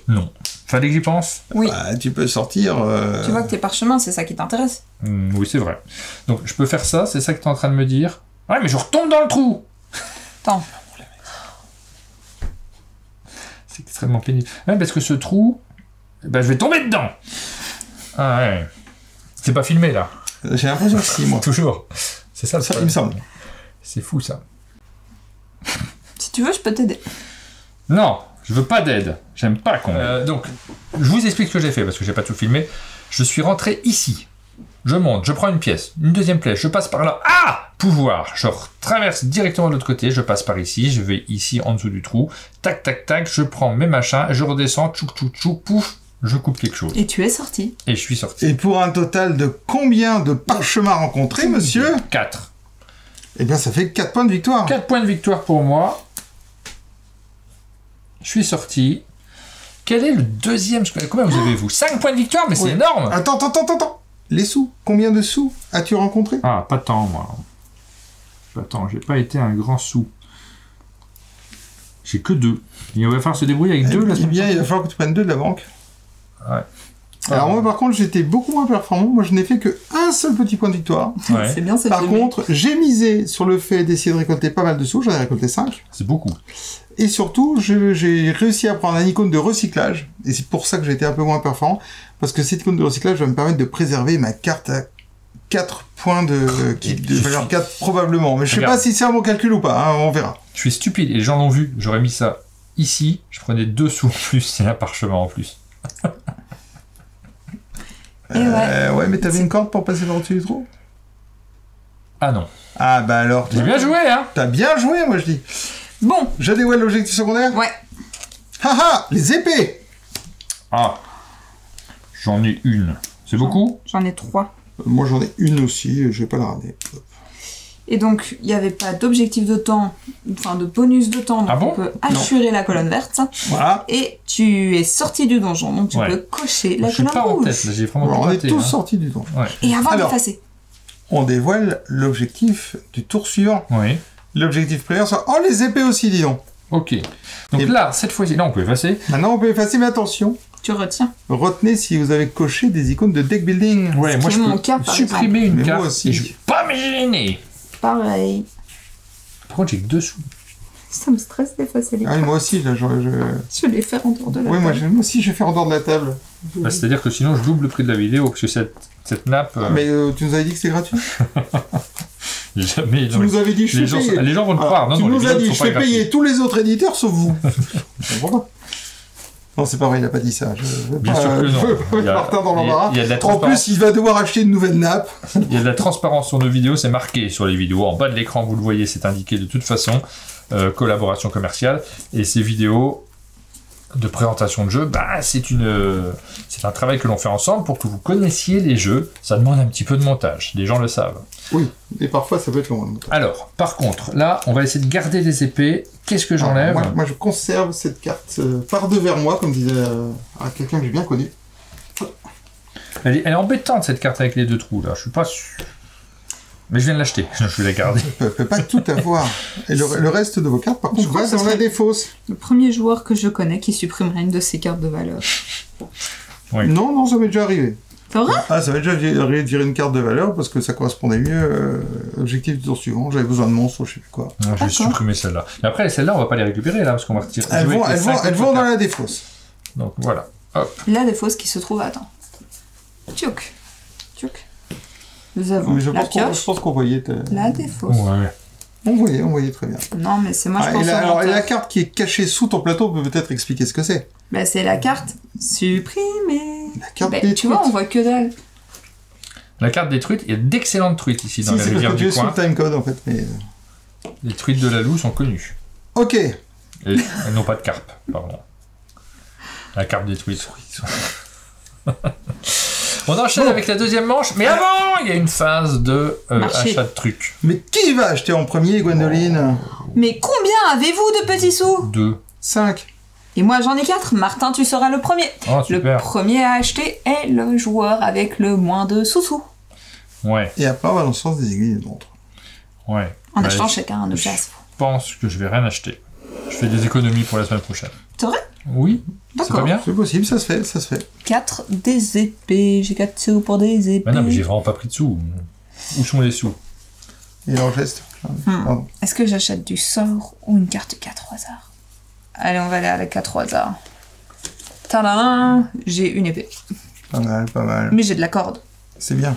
Non. Fallait que j'y pense.
Oui.
Bah, tu peux sortir...
Tu vois que tes parchemins, c'est ça qui t'intéresse.
Oui, c'est vrai. Donc, je peux faire ça, c'est ça que tu es en train de me dire. Ouais, mais je retombe dans le trou.
Attends.
C'est extrêmement pénible. Ouais, parce que ce trou, ben, je vais tomber dedans. Ah ouais. C'est pas filmé, là.
J'ai l'impression que si, moi.
Toujours. C'est ça, le
Ça, il
problème.
me semble.
C'est fou, ça.
Si tu veux, je peux t'aider.
Non, je veux pas d'aide. J'aime pas qu'on... donc, je vous explique ce que j'ai fait, parce que j'ai pas tout filmé. Je suis rentré ici. Je monte, je prends une pièce, une deuxième pièce, je passe par là. Ah! Pouvoir! Je traverse directement de l'autre côté, je passe par ici, je vais ici en dessous du trou. Tac, tac, tac, je prends mes machins, je redescends, tchouk, tchouk, tchouk, pouf, je coupe quelque chose.
Et tu es sorti.
Et je suis sorti.
Et pour un total de combien de parchemins rencontrés, monsieur?
4.
Eh bien, ça fait 4 points de victoire.
4 points de victoire pour moi. Je suis sorti. Quel est le deuxième? Combien vous avez, vous? 5 points de victoire, mais c'est
Oui.
énorme.
Attends. Les sous. Combien de sous as-tu rencontré?
Ah, pas tant, moi. Attends, j'ai pas été un grand sou. J'ai que 2. Il va falloir se débrouiller avec 2 là.
Eh bien, il va falloir que tu prennes 2 de la banque.
Ouais.
Alors moi, par contre, j'étais beaucoup moins performant. Moi, je n'ai fait que un seul petit point de victoire.
Ouais.
C'est bien, c'est
Par
bien.
contre, j'ai misé sur le fait d'essayer de récolter pas mal de sous. J'en ai récolté 5.
C'est beaucoup.
Et surtout, j'ai réussi à prendre un icône de recyclage. Et c'est pour ça que j'ai été un peu moins performant. Parce que cette icône de recyclage va me permettre de préserver ma carte à 4 points de valeur 4 probablement. Mais je sais
Regarde.
pas si c'est à mon calcul ou pas. Hein, on verra.
Je suis stupide, et les gens l'ont vu. J'aurais mis ça ici, je prenais 2 sous en plus, et un parchemin en plus.
Et
Ouais, mais t'avais une corde pour passer par-dessus du trou?
Ah non.
Ah bah alors...
J'ai bien joué, hein.
T'as bien joué, moi je dis.
Bon,
Je dévoile l'objectif secondaire.
ouais.
Haha, les épées.
Ah. J'en ai une. C'est beaucoup?
J'en ai 3.
Moi j'en ai une aussi, je vais pas la ramener.
Et donc, il n'y avait pas d'objectif de temps, enfin de bonus de temps, donc
Ah bon?
on peut assurer la colonne verte.
Voilà.
Et tu es sorti du donjon, donc tu
Ouais.
peux cocher la
Je suis
colonne
pas en
rouge.
tête, là, j'ai vraiment
Alors,
tout
on est
raté,
tous
hein.
sortis du donjon.
Ouais.
Et avant
Alors.
d'effacer.
On dévoile l'objectif du tour suivant.
Oui.
L'objectif primaire soit... Oh, les épées aussi, dis donc.
Ok. Donc
Et-
là, cette fois-ci, là, on peut effacer.
Maintenant, on peut effacer, mais attention.
Tu retiens.
Retenez si vous avez coché des icônes de deck building.
Ouais, moi
qui
je
est mon
peux
cas, par
supprimer une
Mais moi
carte
aussi.
et je vais pas me gêner.
Pareil.
Par contre, j'ai que 2 sous.
Ça me stresse d'effacer les
Ah oui,
cartes.
moi aussi, là,
Je vais les faire en dehors de la
Oui, moi
table.
aussi, je vais faire en dehors de la table.
Bah, c'est-à-dire que sinon, je double le prix de la vidéo, parce que cette nappe,
Mais tu nous avais dit que c'est gratuit.
jamais...
Tu nous avais dit, je
les,
fais
gens,
payer.
les gens vont le croire. Non,
tu
non, les
nous as
vidéos
dit,
ne
je
sont pas
fais payer
gratuites.
tous les autres éditeurs sauf vous. Je comprends pas. Non, c'est pas vrai, il a pas dit ça. Je veux
Bien
pas,
sûr que
je
non.
veux pas
Il y
mettre
a-
Martin dans
il y a-
l'embarras.
il y a de la
En
transparence.
plus, il va devoir acheter une nouvelle nappe.
Il y a de la transparence sur nos vidéos, c'est marqué sur les vidéos. En bas de l'écran, vous le voyez, c'est indiqué de toute façon. Collaboration commerciale. Et ces vidéos de présentation de jeux, bah, c'est un travail que l'on fait ensemble pour que vous connaissiez les jeux. Ça demande un petit peu de montage, les gens le savent.
Oui, et parfois ça peut être long.
Alors, par contre, là, on va essayer de garder les épées. Qu'est-ce que j'enlève?
Moi, je conserve cette carte par devers moi, comme disait quelqu'un que j'ai bien connu.
Elle est embêtante, cette carte avec les 2 trous, là. Je suis pas sûr. Mais je viens de l'acheter, je vais la garder.
Je peux pas tout avoir. Et le reste de vos cartes, par contre,
crois
va
que ce
dans la
serait-
défausse.
Le premier joueur que je connais qui supprimerait une de ses cartes de valeur.
Oui.
Non, ça m'est déjà arrivé.
C'est vrai?
Ah, ça m'est déjà arrivé de virer une carte de valeur parce que ça correspondait mieux à l'objectif du tour suivant. J'avais besoin de monstres, je sais plus quoi.
Non, je vais
D'accord.
supprimer celle-là. Mais après, celle-là, on va pas les récupérer, là, parce qu'on va retirer.
Elles
jouer
vont,
avec les cinq
elles
autres
vont dans
cartes.
la défausse.
Donc, voilà. Hop.
La défausse qui se trouve à temps. Tchouk. Tchouk. Nous avons
Mais je
la
pense qu'on-
pioche,
je pense qu'on voyait.
la défausse.
Ouais.
On voyait très bien.
Non, mais c'est moi, je
Ah,
pense
et,
au
alors, et
menteur.
la carte qui est cachée sous ton plateau peut peut-être expliquer ce que c'est.
Bah, c'est la carte supprimée.
La carte
Bah,
détruite.
tu vois, on voit que dalle.
La carte des truites, il y a d'excellentes truites ici dans
Si,
les
c'est parce
rivières
que tu
du
es sous
coin.
le timecode en fait. Mais...
Les truites de la Loue sont connues.
Ok.
Et elles n'ont pas de carpe, pardon. La carpe des truites. On enchaîne
Bon.
avec la deuxième manche, mais avant, il y a une phase de
Marché.
achat de trucs.
Mais qui va acheter en premier, Gwendoline
Mais combien avez-vous de petits sous?
2.
5.
Et moi, j'en ai 4. Martin, tu seras le premier.
Oh,
Le
super.
premier à acheter est le joueur avec le moins de sous-sous.
Ouais,
Et après, on va dans le sens des aiguilles et des montres.
ouais.
En
Bah,
achetant
je
chacun un objet à soi.
pense que je vais rien acheter. Je fais des économies pour la semaine prochaine.
C'est vrai?
Oui, c'est
D'accord.
pas bien.
C'est possible, ça se fait, ça se fait.
4 des épées. J'ai 4 sous pour des épées.
Bah non, mais j'ai vraiment pas pris de sous. Où sont les sous?
Et leur geste. Pardon.
Est-ce que j'achète du sort ou une carte 4 au hasard? Allez, on va aller à la 4 au hasard. Tadam! J'ai une épée.
Pas mal, pas mal.
Mais j'ai de la corde.
C'est bien.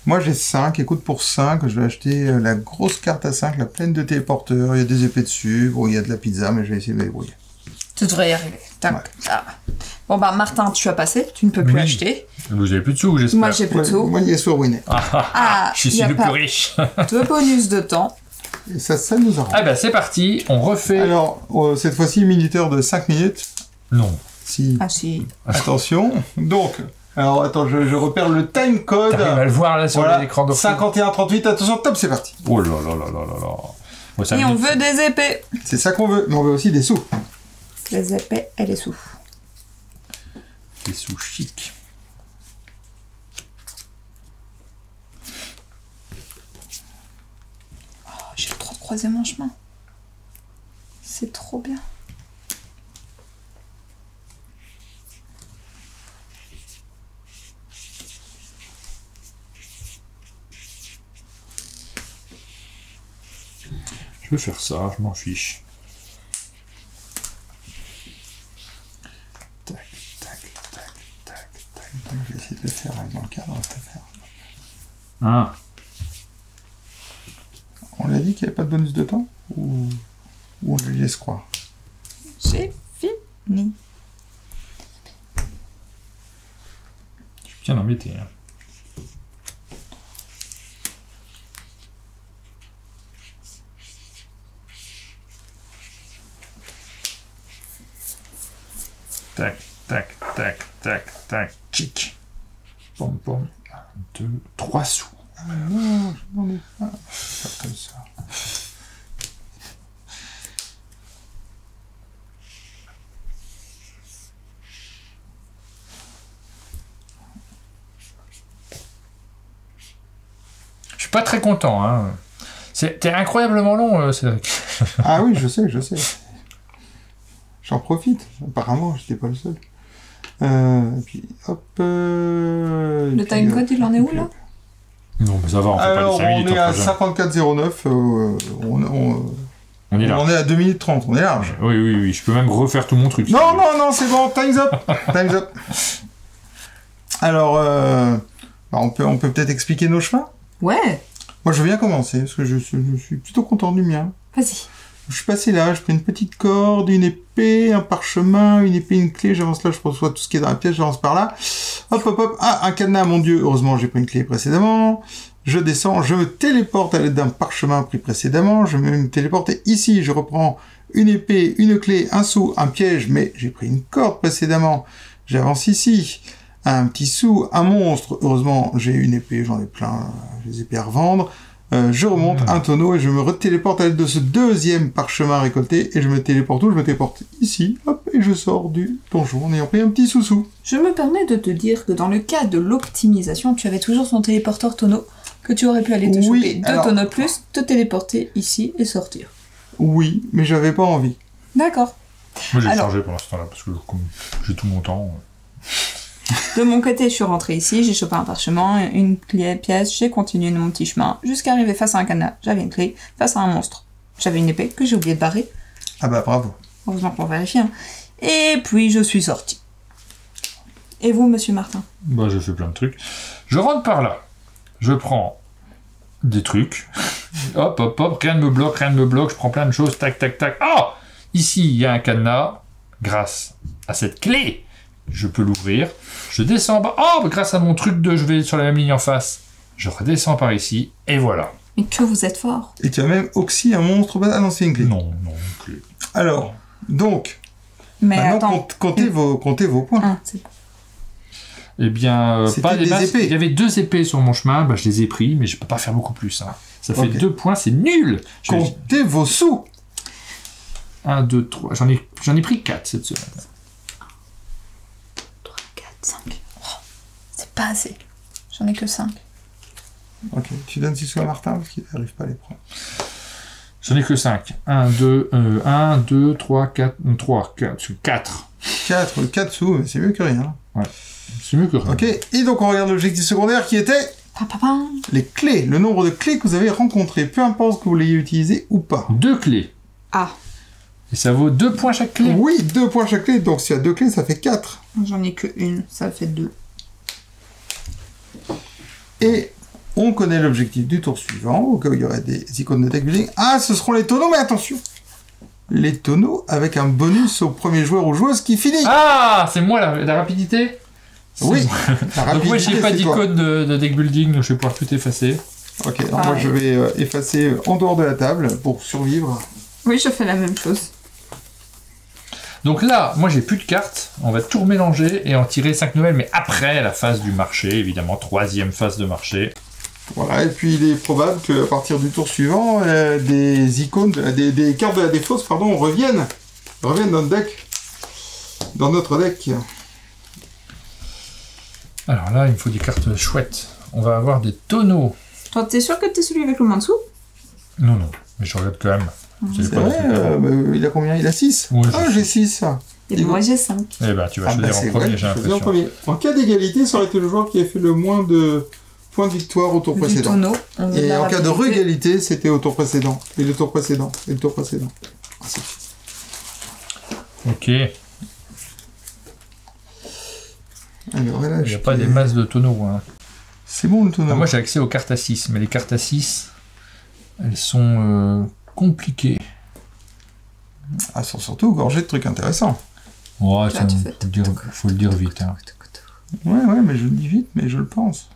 Moi j'ai 5, écoute pour 5, je vais acheter la grosse carte à 5, la pleine de téléporteurs, il y a des épées dessus, bon il y a de la pizza mais je vais essayer de me débrouiller.
Tu devrais y arriver. Tac.
Ouais.
Ah. Bon bah Martin, tu as passé, tu ne peux plus
Oui.
acheter.
Vous avez plus de sous, j'espère.
Moi j'ai plus de sous.
Moi il est sur Winnet.
Ah,
Je
y
suis
a
le
pas
plus riche.
de bonus de temps.
Et ça nous arrange.
Ah bah c'est parti, on refait...
Alors cette fois-ci minuteur de 5 minutes.
Non.
Si.
Ah si.
Attention. Donc, alors attends, je repère le time code.
T'arrives à le voir là sur
Voilà,
l'écran de
51-38, attention, top, c'est parti.
Oh là là là là là là là. Bon, ça
Et
me
on
dit-
veut des épées.
C'est ça qu'on veut, mais on veut aussi des sous.
Les épées et les sous.
Les sous chic.
Oh, j'ai trop croisé mon chemin. C'est trop bien.
Je vais faire ça, je m'en fiche. Tac, tac, tac, tac, tac.
Je vais essayer de le faire dans le cadre.
Ah,
On l'a dit qu'il n'y avait pas de bonus de temps ou on le laisse croire?
J'ai fini.
je suis bien embêté. Hein. Tac, tac, tac, tac, tac, chic. Pom, pom. 1, 2, 3 sous.
Ah non, je n'en ai pas. Pas comme ça.
Je suis pas très content. Hein. T'es incroyablement long, Cédric.
Ah oui, je sais. J'en profite. Apparemment, j'étais pas le seul. Et puis, hop.
Le timecode, il en est où, là?
Non, mais ça va, on fait
Alors,
pas les 5 minutes.
on est à
fera jamais.
54,09.
On est là.
On est à 2 minutes 30. On est large.
Oui, je peux même refaire tout mon truc. si
Non,
tu veux.
non, c'est bon. Time's up. Time's up. Alors, on peut peut-être expliquer nos chemins.
Ouais,
Moi, je veux bien commencer, parce que je suis plutôt content du mien.
vas-y.
Je suis passé là, j'ai pris une petite corde, une épée, un parchemin, une épée, une clé, j'avance là, je reçois tout ce qui est dans la pièce, j'avance par là. Hop, hop, hop, ah, un cadenas, mon dieu, heureusement j'ai pris une clé précédemment. Je descends, je me téléporte à l'aide d'un parchemin pris précédemment, je vais me téléporter ici, je reprends une épée, une clé, un sou, un piège, mais j'ai pris une corde précédemment. J'avance ici, un petit sou, un monstre, heureusement j'ai une épée, j'en ai plein, j'ai des épées à revendre. Je remonte un tonneau et je me retéléporte à l'aide de ce deuxième parchemin récolté et je me téléporte où? Je me téléporte ici, hop, et je sors du donjon en ayant pris un petit sous-sous.
Je me permets de te dire que dans le cas de l'optimisation, tu avais toujours ton téléporteur tonneau, que tu aurais pu aller te
Oui,
choper 2
alors-
tonneaux de plus, te téléporter ici et sortir.
Oui, mais j'avais pas envie.
D'accord.
Moi, j'ai
Alors-
changé pendant ce temps-là, parce que comme j'ai tout mon temps.
De mon côté, je suis rentrée ici, j'ai chopé un parchemin, une clé pièce, j'ai continué mon petit chemin, jusqu'à arriver face à un cadenas, j'avais une clé, face à un monstre. J'avais une épée que j'ai oublié de barrer,
Ah bah bravo.
heureusement qu'on vérifie. Hein. Et puis je suis sortie. Et vous, monsieur Martin?
Bah, j'ai fait plein de trucs. Je rentre par là. Je prends des trucs. Hop, hop, hop. Rien ne me bloque, Je prends plein de choses. Tac, tac, tac. Ah! Ici, il y a un cadenas. Grâce à cette clé, je peux l'ouvrir. Je descends en bas. Oh, grâce à mon truc de je vais sur la même ligne en face. Je redescends par ici. Et voilà.
Mais que vous êtes fort.
Et tu as même oxy un monstre. Ah non, c'est une clé.
Non, clé.
Alors, donc,
Mais
maintenant
attends.
comptez vos points.
Ah, c'est bon.
Eh bien,
C'était
pas des
des
masses.
épées.
Il y avait 2 épées sur mon chemin. Bah, je les ai pris, mais je peux pas faire beaucoup plus. Hein. Ça fait
Ok.
2 points, c'est nul.
Comptez vos sous.
1, 2, 3. J'en ai pris 4 cette semaine.
3, 4, 5. Oh, c'est pas assez. J'en ai que 5.
Ok, tu donnes 6 sous à Martin parce qu'il n'arrive pas à les prendre.
J'en ai que 5. 1, 2, 3, 4, 4.
4 sous, mais c'est mieux que rien.
C'est mieux que rien.
Ok, et donc on regarde l'objectif secondaire qui était les clés, le nombre de clés que vous avez rencontrées, peu importe que vous l'ayez utilisé ou pas.
2 clés.
Ah,
Et ça vaut 2 points chaque clé.
Oui, 2 points chaque clé, donc s'il y a 2 clés, ça fait 4.
j'en ai que une, ça fait 2.
Et on connaît l'objectif du tour suivant, au cas où il y aurait des icônes de deck building. Ah, ce seront les tonneaux, mais attention, les tonneaux avec un bonus au premier joueur ou joueuse qui finit.
Ah, c'est moi la rapidité. C'est
Oui,
moi.
la
Donc moi j'ai
rapidité,
pas
c'est toi.
d'icône de deck building, donc je vais pouvoir tout effacer.
Ok, alors moi je vais effacer en dehors de la table pour survivre.
Oui, je fais la même chose.
Donc là, moi j'ai plus de cartes, on va tout remélanger et en tirer 5 nouvelles, mais après la phase du marché, évidemment, 3e phase de marché.
Voilà, et puis il est probable qu'à partir du tour suivant, des icônes, des cartes de la défausse, pardon, reviennent dans le deck. dans notre deck.
Alors là, il me faut des cartes chouettes. On va avoir des tonneaux.
Toi, t'es sûr que t'es celui avec le moins dessous?
Non, non, mais je regarde quand même.
C'est vrai, il a combien? Il a 6?
Oui,
Ah, j'ai 6.
Et moi, j'ai 5.
Eh ben, tu vas choisir en
c'est
premier,
vrai,
j'ai
choisir en
l'impression.
premier. En cas d'égalité, ça aurait été le joueur qui a fait le moins de points de victoire au tour
Du
précédent.
tonneau. On
Et
a
en cas de
rapidité.
réégalité, c'était au tour précédent. Et le tour précédent. Et le tour précédent. Ainsi.
Ok. Il
Alors, là,
n'y a pas des masses de tonneaux. Hein.
C'est bon le tonneau.
Ah, moi, j'ai accès aux cartes à 6, mais les cartes à 6, elles sont compliquées.
Ah, sont surtout gorgées de trucs intéressants.
Ouais,
Là,
ça,
tu fais
faut le dire vite. Hein.
Ouais, mais je le dis vite, mais je le pense.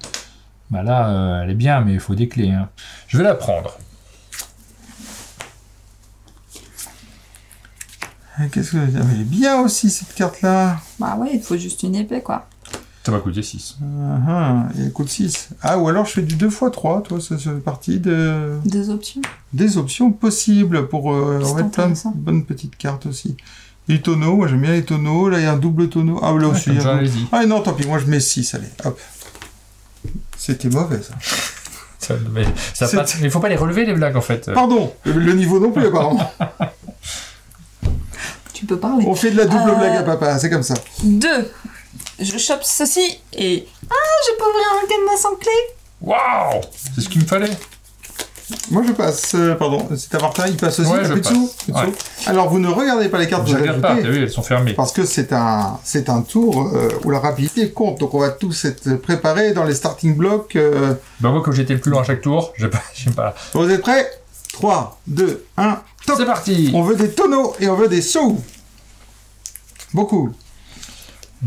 Bah là, elle est bien, mais il faut des clés. Hein. Je vais la prendre.
Qu'est-ce que... Ah, mais elle est bien aussi, cette carte-là.
Bah ouais, il faut juste une épée, quoi.
Ça va coûter 6.
Et elle coûte 6. Ah, ou alors je fais du 2x3, toi, c'est partie de...
Des options.
Des options possibles pour
C'est
remettre plein de
intéressant.
bonnes petites cartes aussi. Les tonneaux, moi j'aime bien les tonneaux. Là, il y a un double tonneau. Ah, là aussi.
Comme
il y a
ça,
un double-
allez-y.
Ah, non, tant pis, moi je mets 6, allez, hop. C'était mauvais, ça.
Mais ça
C'est-
passe. Il faut pas les relever, les blagues, en fait.
Pardon, le niveau non plus, apparemment.
Tu peux parler.
On fait de la double
Euh,
blague à papa, c'est comme ça.
2. Je chope ceci et... Ah, je peux ouvrir un cadenas sans clé.
Waouh! C'est ce qu'il me fallait.
Moi je passe, pardon, c'est à Martin, il passe aussi,
Ouais,
il y a
je
plus de sous,
passe.
plus de
Ouais.
sous. Alors vous ne regardez pas les cartes,
Je
vous
regarde pas,
ajoutez,
t'as vu, elles sont fermées.
parce que c'est un tour où la rapidité compte, donc on va tous être préparés dans les starting blocks.
Bah moi, comme j'étais le plus loin à chaque tour, je sais pas.
Vous êtes prêts? 3, 2, 1, top.
C'est parti!
On veut des tonneaux et on veut des sous. Beaucoup.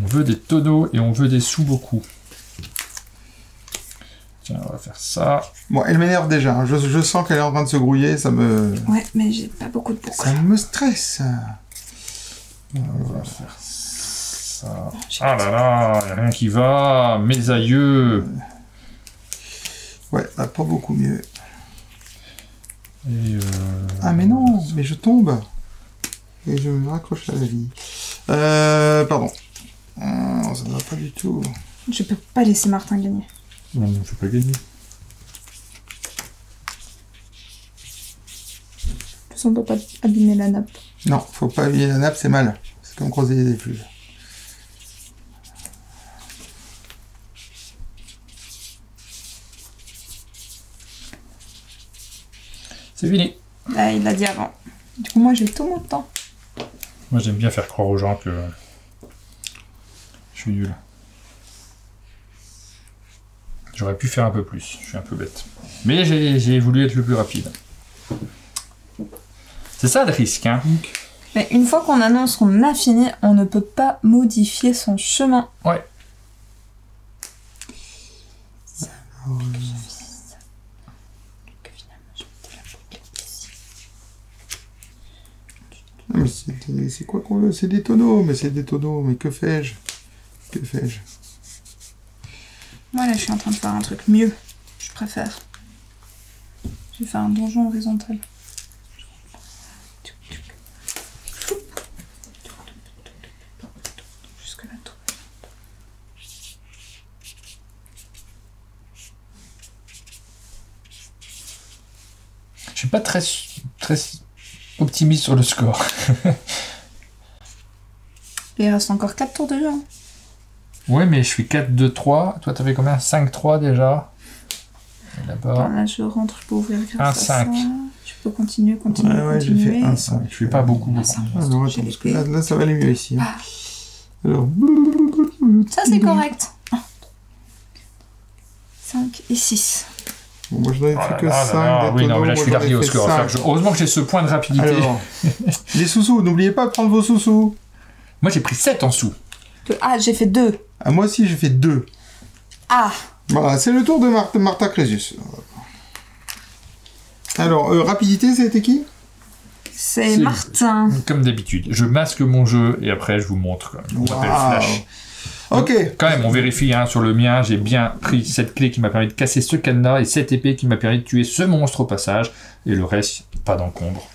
On veut des tonneaux et on veut des sous beaucoup. Tiens, on va faire ça.
Bon, elle m'énerve déjà, hein. Je sens qu'elle est en train de se grouiller, ça me
Ouais, mais j'ai pas beaucoup de boucles.
stresse.
On va faire ça. Ah là là, y a rien qui va. Mes aïeux.
Ouais, bah, pas beaucoup mieux.
Et
Ah mais non, mais je tombe. Et je me raccroche à la vie. Pardon. Ça ne va pas du tout.
Je peux pas laisser Martin gagner.
Non, je peux pas gagner.
En plus, on peut pas abîmer la nappe.
Non, faut pas vider la nappe, c'est mal. C'est comme creuser des effluves.
C'est fini.
Là, il l'a dit avant. Du coup, moi, j'ai tout mon temps.
Moi, j'aime bien faire croire aux gens que je suis nul. J'aurais pu faire un peu plus. Je suis un peu bête. Mais j'ai voulu être le plus rapide. C'est ça le risque, hein.
Mais une fois qu'on annonce qu'on a fini, on ne peut pas modifier son chemin.
Ouais.
Ah, mais c'est quoi qu'on veut? C'est des tonneaux, mais c'est des tonneaux. Mais que fais-je? Que fais-je?
Moi, là, je suis en train de faire un truc mieux. Je préfère. Je vais faire un donjon horizontal. Jusque là, tout.
Je suis pas très optimiste sur le score.
Il reste encore 4 tours de jeu. Hein.
Ouais, mais je suis 4-2-3. Toi, t'avais combien? 5-3 déjà. Et là-bas.
Là, je rentre, je peux ouvrir grâce à
1-5.
ça. Je peux continuer, continuer,
Ouais, j'ai
continuer.
fait 1-5.
Je suis pas beaucoup.
Ah, ça,
Ah, non,
j'ai
attends, parce que
l'épée.
là, ça va aller mieux ici. Hein. Alors...
Ça, c'est correct. 5 et 6.
Bon, moi, je n'en ai
Oh
fait
là
que
là
5
là là.
des
Oui, non, mais là, je
tonneaux,
suis
moi, j'en ai
largué au
fait
score.
5.
Heureusement que j'ai ce point de rapidité.
Alors, les sous-sous, n'oubliez pas de prendre vos sous-sous.
Moi, j'ai pris 7 en sous.
Ah, j'ai fait 2.
Ah, moi aussi, j'ai fait 2.
Ah,
Voilà, c'est le tour de Martha Crésus. Alors, rapidité, ça a été qui?
c'est
C'est-
Martin.
Comme d'habitude. Je masque mon jeu et après, je vous montre. Quoi. On appelle
Waouh.
Flash.
Ok.
Quand même, on vérifie hein, sur le mien. J'ai bien pris cette clé qui m'a permis de casser ce cadenas et cette épée qui m'a permis de tuer ce monstre au passage. Et le reste, pas d'encombre.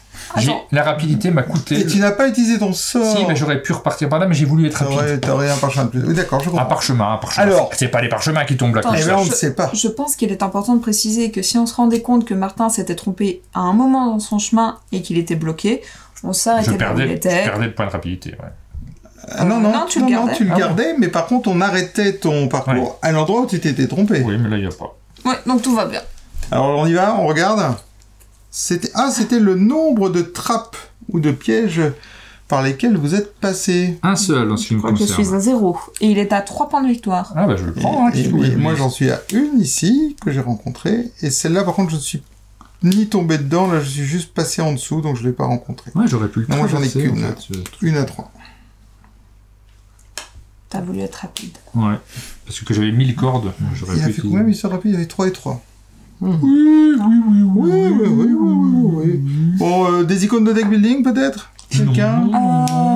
La rapidité m'a
Et
coûté...
tu n'as pas utilisé ton sort.
Si, mais j'aurais pu repartir par là, mais j'ai voulu être rapide.
T'aurais un parchemin de plus. Oui, d'accord, je comprends.
Un parchemin.
Alors-
C'est pas les parchemins qui tombent là comme
Eh
ça.
ben, on ne sait pas.
Je pense qu'il est important de préciser que si on se rendait compte que Martin s'était trompé à un moment dans son chemin et qu'il était bloqué, on
Je
s'arrêtait là où il
perdais
était.
le point de rapidité, ouais.
Ah, non,
tu le gardais.
tu le
Ah
gardais, mais par contre, on arrêtait ton parcours
Ouais.
à l'endroit où tu t'étais trompé.
Oui, mais là, il n'y a pas.
Ouais, donc tout va bien.
Alors, on y va, on regarde. C'était le nombre de trappes ou de pièges par lesquels vous êtes passé.
Un seul en ce qui
Je
me
crois que je
concerne.
suis à 0. Et il est à 3 points de victoire.
Ah bah je le prends. hein,
Et
qu'est-ce que vous voulez.
moi, j'en suis à une ici, que j'ai rencontrée. Et celle-là, par contre, je ne suis ni tombé dedans. Là, je suis juste passé en dessous, donc je ne l'ai pas rencontrée.
Ouais, j'aurais pu le
Non, moi, j'en ai
traverser,
qu'une.
en fait, ce truc.
Une à 3.
T'as voulu être rapide.
Ouais. Parce que j'avais 1000 cordes. J'aurais
Il a
pu
fait combien, il soit rapide? Il y avait 3 et 3.
Oui.
Oui. Bon, des icônes de deck building, peut-être? Quelqu'un?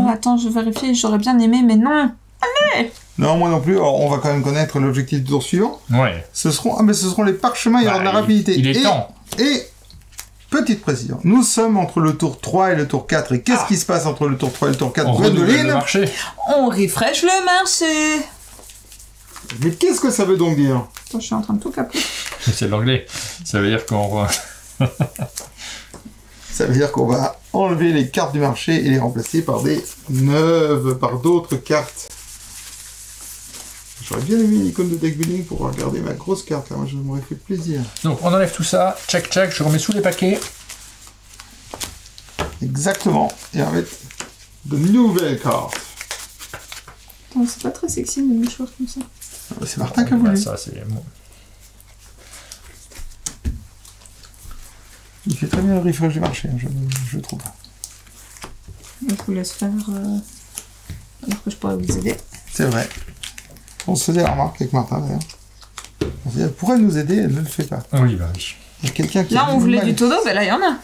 Attends, je vérifie, j'aurais bien aimé, mais non.
Non, moi non plus. Alors, on va quand même connaître l'objectif du tour suivant.
Ouais.
Ce seront les parchemins, il y aura de la
Bah,
rapidité.
Il est temps.
Et, petite précision, nous sommes entre le tour 3 et le tour 4. Et qu'est-ce qui se passe entre le tour 3 et le tour 4?
On renouvelle le
Gwendoline?
marché.
On refresh le marché.
Mais qu'est-ce que ça veut donc dire?
Attends, je suis en train de tout caper.
C'est l'anglais. Ça veut dire qu'on...
Ça veut dire qu'on va enlever les cartes du marché et les remplacer par des neuves, par d'autres cartes. J'aurais bien aimé une icône de deck building pour regarder ma grosse carte. Là. Moi, je m'aurais fait plaisir.
Donc on enlève tout ça. Tchac tchac. Je remets sous les paquets.
Exactement. Et on va mettre de nouvelles cartes.
Attends, c'est pas très sexy de mouchoir comme ça.
Ah bah, c'est Martin qui a
Bah,
voulu.
ça, c'est... bon.
Il fait très bien le refresh du marché, hein, je trouve.
Je vous laisse faire. Alors que je pourrais vous aider.
C'est vrai. On se faisait la remarque avec Martin d'ailleurs. On se dit, elle pourrait nous aider, elle ne le fait pas.
Oui, bah oui.
Il y a quelqu'un qui.
Là,
a
on voulait
mal.
du tonneau, ben là, il y en a.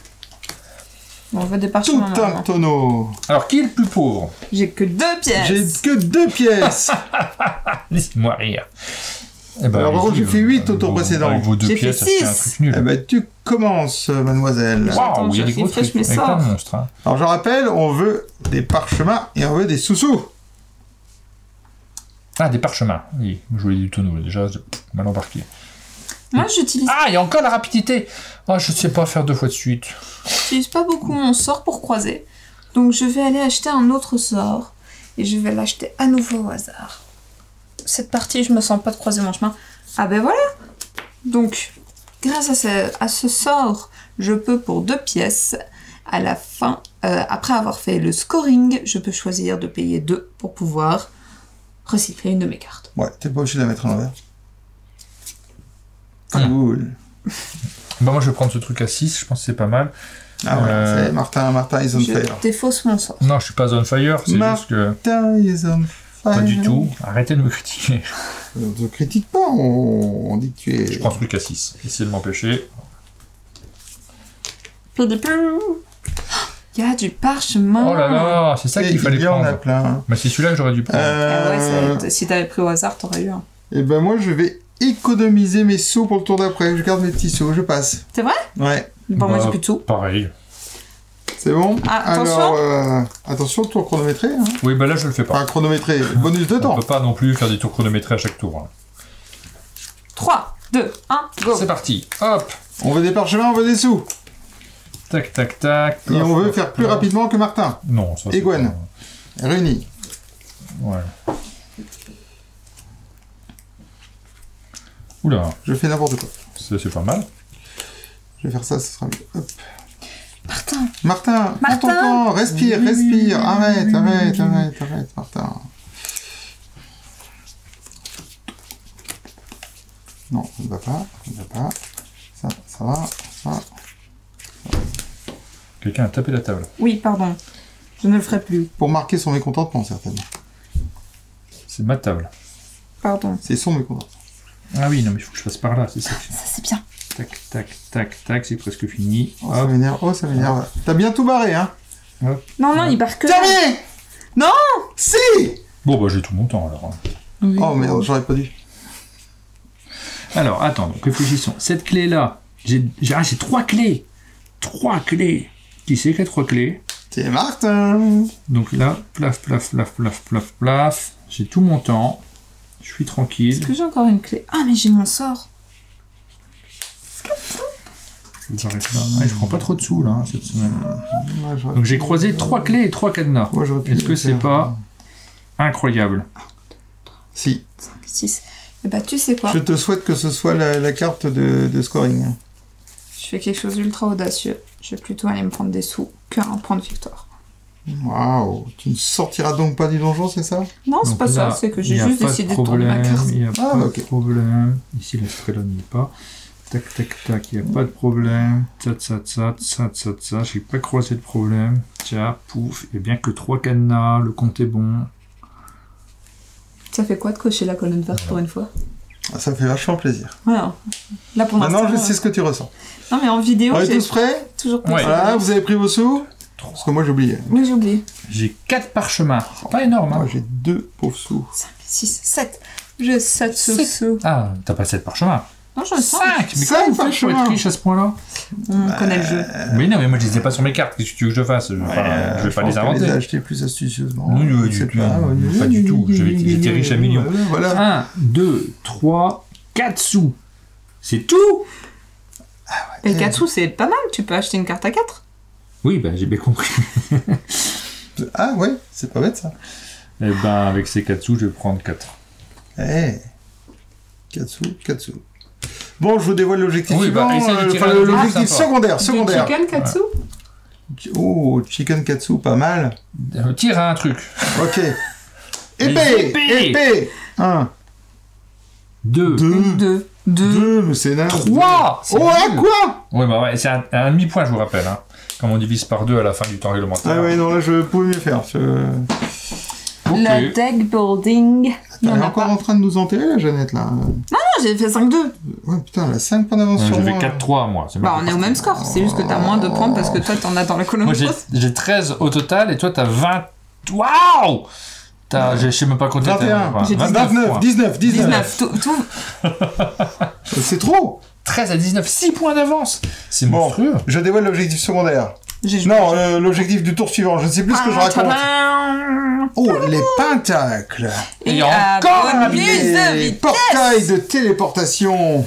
On veut des
Tout
parchemins.
un
maintenant.
tonneau.
Alors, qui est le plus pauvre?
J'ai que 2 pièces.
J'ai que 2 pièces.
Laisse-moi rire. Eh ben,
Alors, par contre,
allez-y,
j'ai fait 8 au tour
vos-
précédent.
Avec vos 2
J'ai fait
pièces, ça fait un
6.
truc nul.
Eh ben, tu commences, mademoiselle.
Wow.
Waouh, il y a des
je
gros
refresh
trucs.
mes
Avec plein de
sorts.
monstres. Hein.
Alors, je rappelle, on veut des parchemins et on veut des sous-sous.
Ah, des parchemins. Oui, je voulais du tonneau. Déjà, mal embarqué.
Moi, j'utilise
Ah, il y a encore la rapidité. Ah, je sais pas faire 2 fois de suite.
j'utilise pas beaucoup mon sort pour croiser. Donc, je vais aller acheter un autre sort. Et je vais l'acheter à nouveau au hasard. Cette partie, je me sens pas de croiser mon chemin. Ah ben voilà. Donc, grâce à ce sort, je peux pour 2 pièces, à la fin, après avoir fait le scoring, je peux choisir de payer 2 pour pouvoir recycler une de mes cartes.
Ouais, t'es pas obligé de la mettre à l'envers. Cool.
Bah, moi, je vais prendre ce truc à 6. Je pense que c'est pas mal.
Ah ouais, c'est Martin is on
Je
fire.
défausse mon sort.
Non, je suis pas on fire. C'est juste que...
Martin is on fire.
Pas du tout. Arrêtez de me critiquer.
On ne te critique pas, on dit que tu es...
Je prends ce truc à 6. Essayez de m'empêcher.
Il y a du parchemin.
Oh là là, c'est ça
Et
qu'il fallait
il y en a
prendre.
plein.
Mais c'est celui-là que j'aurais dû prendre.
Ah ouais, si t'avais pris au hasard, t'aurais eu un.
Et ben moi, je vais économiser mes sous pour le tour d'après. Je garde mes petits sous, je passe.
C'est vrai?
Ouais,
Bon, moi
Bah,
j'ai plus de tout.
Pareil.
c'est bon.
Ah, attention.
Alors, attention, tour chronométré. Hein.
Oui, bah là, je le fais pas.
Enfin, chronométré, bonus de
On
temps.
peut pas non plus faire des tours chronométrés à chaque tour. Hein.
3, 2, 1, go.
C'est parti. Hop.
On veut des parchemins, on veut des sous.
Tac, tac, tac.
Et on veut faire plus rapidement que Martin.
Non, ça
Et Gwen. Réunis.
Ouais. Oula,
Je fais n'importe quoi.
c'est pas mal.
Je vais faire ça, ce sera mieux. Hop.
Martin.
Martin, prends ton
Martin.
temps, respire, respire. Arrête, Martin. Non, ça ne va pas, ça va, ça.
Quelqu'un a tapé la table.
Oui, pardon. Je ne le ferai plus.
Pour marquer son mécontentement, certainement.
C'est ma table.
Pardon.
C'est son mécontentement.
Ah oui, non, mais il faut que je passe par là, c'est ça.
Ça, c'est bien.
Tac, tac, tac, tac, c'est presque fini.
Oh, ça
Hop.
m'énerve, T'as bien tout barré, hein?
Non, non, il barre que.
Terminé!
Non!
Si!
Bon, bah j'ai tout mon temps alors.
Oui.
Oh merde, j'aurais pas dû.
Alors, attends, donc réfléchissons. Cette clé-là, j'ai 3 clés. 3 clés. Qui c'est qui a 3 clés?
C'est Martin.
Donc là, plaf, plaf, plaf, plaf, plaf, plaf. J'ai tout mon temps. Je suis tranquille.
Est-ce que j'ai encore une clé? Ah, mais j'ai mon sort.
Je prends pas trop de sous là cette semaine.
Ouais,
Donc j'ai croisé 3 clés et 3 cadenas.
Ouais, j'aurais pu
Est-ce que
le
c'est
faire.
pas incroyable?
Si.
6. Et bah, tu sais quoi?
Je te souhaite que ce soit la carte de scoring.
Je fais quelque chose d'ultra audacieux. Je vais plutôt aller me prendre des sous qu'un point de victoire.
Waouh. Tu ne sortiras donc pas du donjon, c'est ça?
Non, c'est
Donc
pas
là,
ça. C'est que
il
j'ai
y a
juste
pas de
décidé de tourner ma carte.
Il n'y a
Ah,
pas
ok.
de problème. Ici, la squelette n'y est pas. Tac, tac, tac, il n'y a pas de problème. Ça. J'ai pas croisé de problème. Tiens, pouf. Il n'y a bien que 3 cadenas. Le compte est bon.
Ça fait quoi de cocher la colonne verte pour une fois?
Ah, ça fait vachement plaisir.
Voilà. Là, pour l'instant...
Maintenant, je sais ce que tu ressens.
Non, mais en vidéo,
On est
j'ai
tous prêts?
toujours pas...
Ouais.
Voilà, vous avez pris vos sous? Parce que moi, j'ai oublié.
Oui, j'ai oublié.
J'ai 4 parchemins. Pas énorme, hein.
Moi, j'ai 2 pauvres sous.
5, 6, 7. J'ai 7 sous.
Ah, t'as pas 7 parchemins.
Non, j'en ai 5.
5. Mais
Cinq
comment vous faites pour
parchemins.
être riche à ce point-là?
On connaît le jeu.
Mais non, mais moi je les ai pas sur mes cartes. Qu'est-ce que tu veux que je fasse? Je vais pas les
pense qu'elle
inventer.
les a achetés plus astucieusement.
Non,
Je sais
pas du tout. J'étais riche à millions.
Voilà.
1, 2, 3, 4 sous. C'est tout?
Et 4 sous, c'est pas mal. Tu peux acheter une carte à 4.
Oui, ben j'ai bien compris.
Ah ouais, c'est pas bête ça.
Et ben avec ces 4 sous, je vais prendre 4.
Eh, 4 sous, 4 sous. Bon, je vous dévoile l'objectif
Oui,
suivant.
bah, essaye de tirer
Enfin,
un
l'objectif
sympa.
secondaire.
Du chicken 4 sous.
Oh, chicken katsu, pas mal.
Tire à un truc.
Ok.
Les
Épée 1,
2,
2.
2, mais c'est naze.
3.
Oh, à quoi?
Oui, bah ouais, c'est un demi-point, je vous rappelle. Hein. Comme on divise par 2 à la fin du temps réglementaire.
Ah ouais, non, là, je pouvais mieux faire.
Ok.
Le deck building. Il y
Elle
en
est
a
encore
pas.
en train de nous enterrer, la Jeannette, là.
Non, j'ai fait 5-2.
Ouais, putain, elle a 5 points d'avance sur
J'avais
moi.
4-3, moi. C'est
Bah,
moi
on
qui
est au même score. C'est juste que t'as moins de points parce que toi, t'en as dans la colonne
Moi,
rose.
j'ai 13 au total et toi, t'as 20. Waouh! Je sais même pas compter.
21,
J'ai
29, 19.
19. Tout.
C'est trop.
13 à 19, 6 points d'avance. C'est
Bon,
monstrueux.
je dévoile l'objectif secondaire.
J'ai
Non, l'objectif du tour suivant. Je ne sais plus ce que je raconte. Oh, les pentacles.
Et encore un
bonus de
Les
vitesse.
portails de téléportation.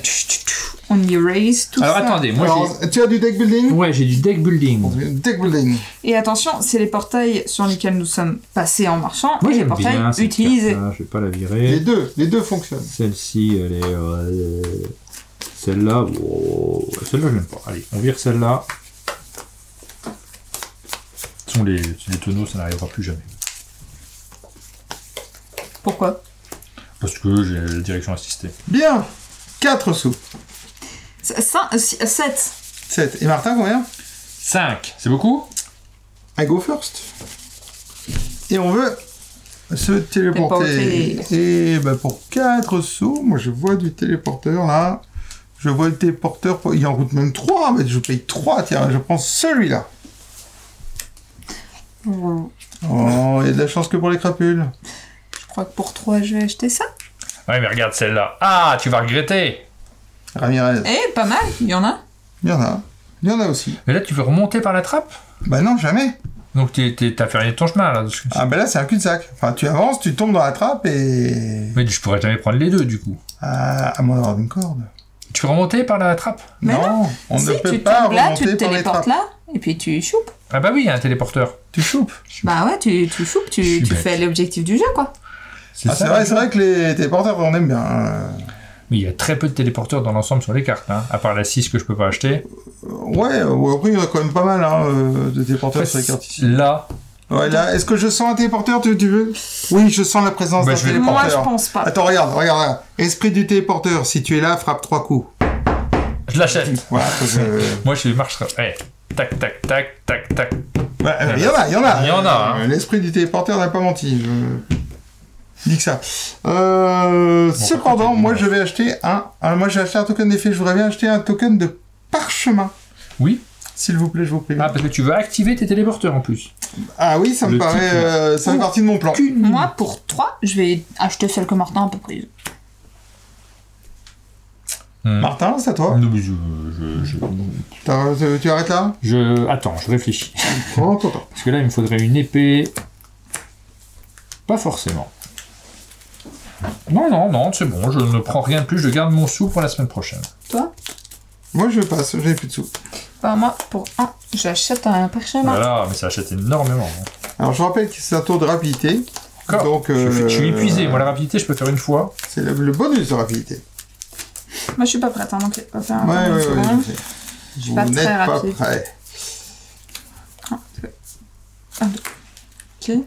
On erase tout
Alors
ça.
attendez, moi
Alors, tu as du deck building?
Ouais, j'ai du deck building.
Deck building.
Et attention, c'est les portails sur lesquels nous sommes passés en marchant
Moi,
et les
j'aime
portails
bien cette
utilisés.
carte-là, je vais pas la
Les
virer.
deux fonctionnent.
Celle-ci, elle est... Celle-là, oh, celle-là, je l'aime pas. Allez, on vire celle-là. Ce sont les tonneaux, ça n'arrivera plus jamais.
Pourquoi?
Parce que j'ai la direction assistée.
Bien. 4 sous.
7.
7. Et Martin, combien?
5, c'est beaucoup?
I go first. Et on veut se téléporter. Et bah pour 4 sous, moi je vois du téléporteur là. Je vois le téléporteur, il en coûte même 3, mais je paye 3, tiens, je prends celui-là. Oh, il y a de la chance que pour les crapules.
Je crois que pour 3, je vais acheter ça.
Ouais, mais regarde celle-là. Ah, tu vas regretter.
Ramirez.
Eh, pas mal, il y en a.
Il y en a. Il y en a aussi.
Mais là, tu veux remonter par la trappe?
Bah non, jamais.
Donc t'as fait rien de ton chemin là.
Ah bah là, c'est un cul-de-sac. Enfin, tu avances, tu tombes dans la trappe et...
Mais je pourrais jamais prendre les deux du coup.
À moins d'avoir une corde.
Tu peux remonter par la trappe?
Mais
non, on
Si,
ne peut
tu
pas
tombes là,
remonter
tu te
par les
téléportes
trappes.
là, et puis tu choupes.
Ah bah oui, il y a un téléporteur.
Tu choupes.
Bah ouais, tu choupes,
Je suis
tu
bête.
fais l'objectif du jeu, quoi.
Ah, c'est vrai que les téléporteurs, on aime bien.
Mais il y a très peu de téléporteurs dans l'ensemble sur les cartes, hein, à part la 6 que je peux pas acheter.
Ouais, après, il y en a quand même pas mal de téléporteurs
Après,
sur les cartes ici.
là,
Ouais, là, est-ce que je sens un téléporteur, tu veux? Oui, je sens la présence
Bah,
d'un
je vais-
téléporteur.
Moi, je pense pas.
Attends, regarde. Esprit du téléporteur, si tu es là, frappe 3 coups.
je l'achète.
Voilà,
Moi, je marche. Ouais. Tac, tac, tac, tac, tac.
Ouais, il y en a.
Il y en a, hein.
L'esprit du téléporteur n'a pas menti. Je dis que ça. Cependant,
contre,
moi, je vais acheter moi, j'ai acheté un token d'effet. Je voudrais bien acheter un token de parchemin.
Oui.
S'il vous plaît, je vous prie.
Ah, parce que tu veux activer tes téléporteurs en plus.
Ah oui, ça me
Le
paraît...
type,
ça fait partie de mon plan.
Moi, pour 3, je vais acheter celle que Martin a pas prise.
Martin, c'est à toi.
Non, mais
Tu arrêtes là?
Attends, je réfléchis.
Prends ton temps.
Parce que là, il me faudrait une épée. Pas forcément. Non, c'est bon, je ne prends rien de plus, je garde mon sou pour la semaine prochaine.
Toi?
Moi, je passe, j'ai plus de sous.
Bah, moi, pour un, j'achète un parchemin.
Voilà, mais ça achète énormément. Hein.
Alors, je rappelle que c'est un tour de rapidité.
D'accord.
Donc,
Je suis épuisé, moi la rapidité, je peux faire une fois.
c'est le bonus de rapidité.
Moi, je suis pas prête, hein, donc on va faire un
Ouais,
peu de secondes.
je sais.
suis
Vous
pas
n'êtes
très
pas
rapide.
prêts.
1, 2, ok.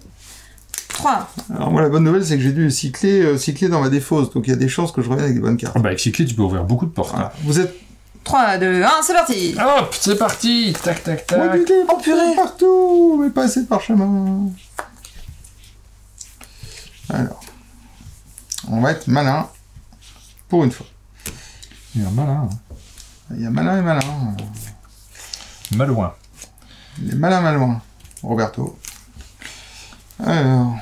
3.
Alors, moi, la bonne nouvelle, c'est que j'ai dû cycler dans ma défausse. Donc, il y a des chances que je revienne avec des bonnes cartes.
Ah bah avec cycler, tu peux ouvrir beaucoup de portes.
Voilà. Vous êtes
3, 2, 1, c'est parti.
Hop, c'est parti. Tac, tac, tac.
Oh, purée.
partout, mais pas assez de parchemin. Alors, on va être malin pour une fois.
Il est malin.
Il y a malin et malin.
Malouin.
Il est malin, malin. Roberto. Alors.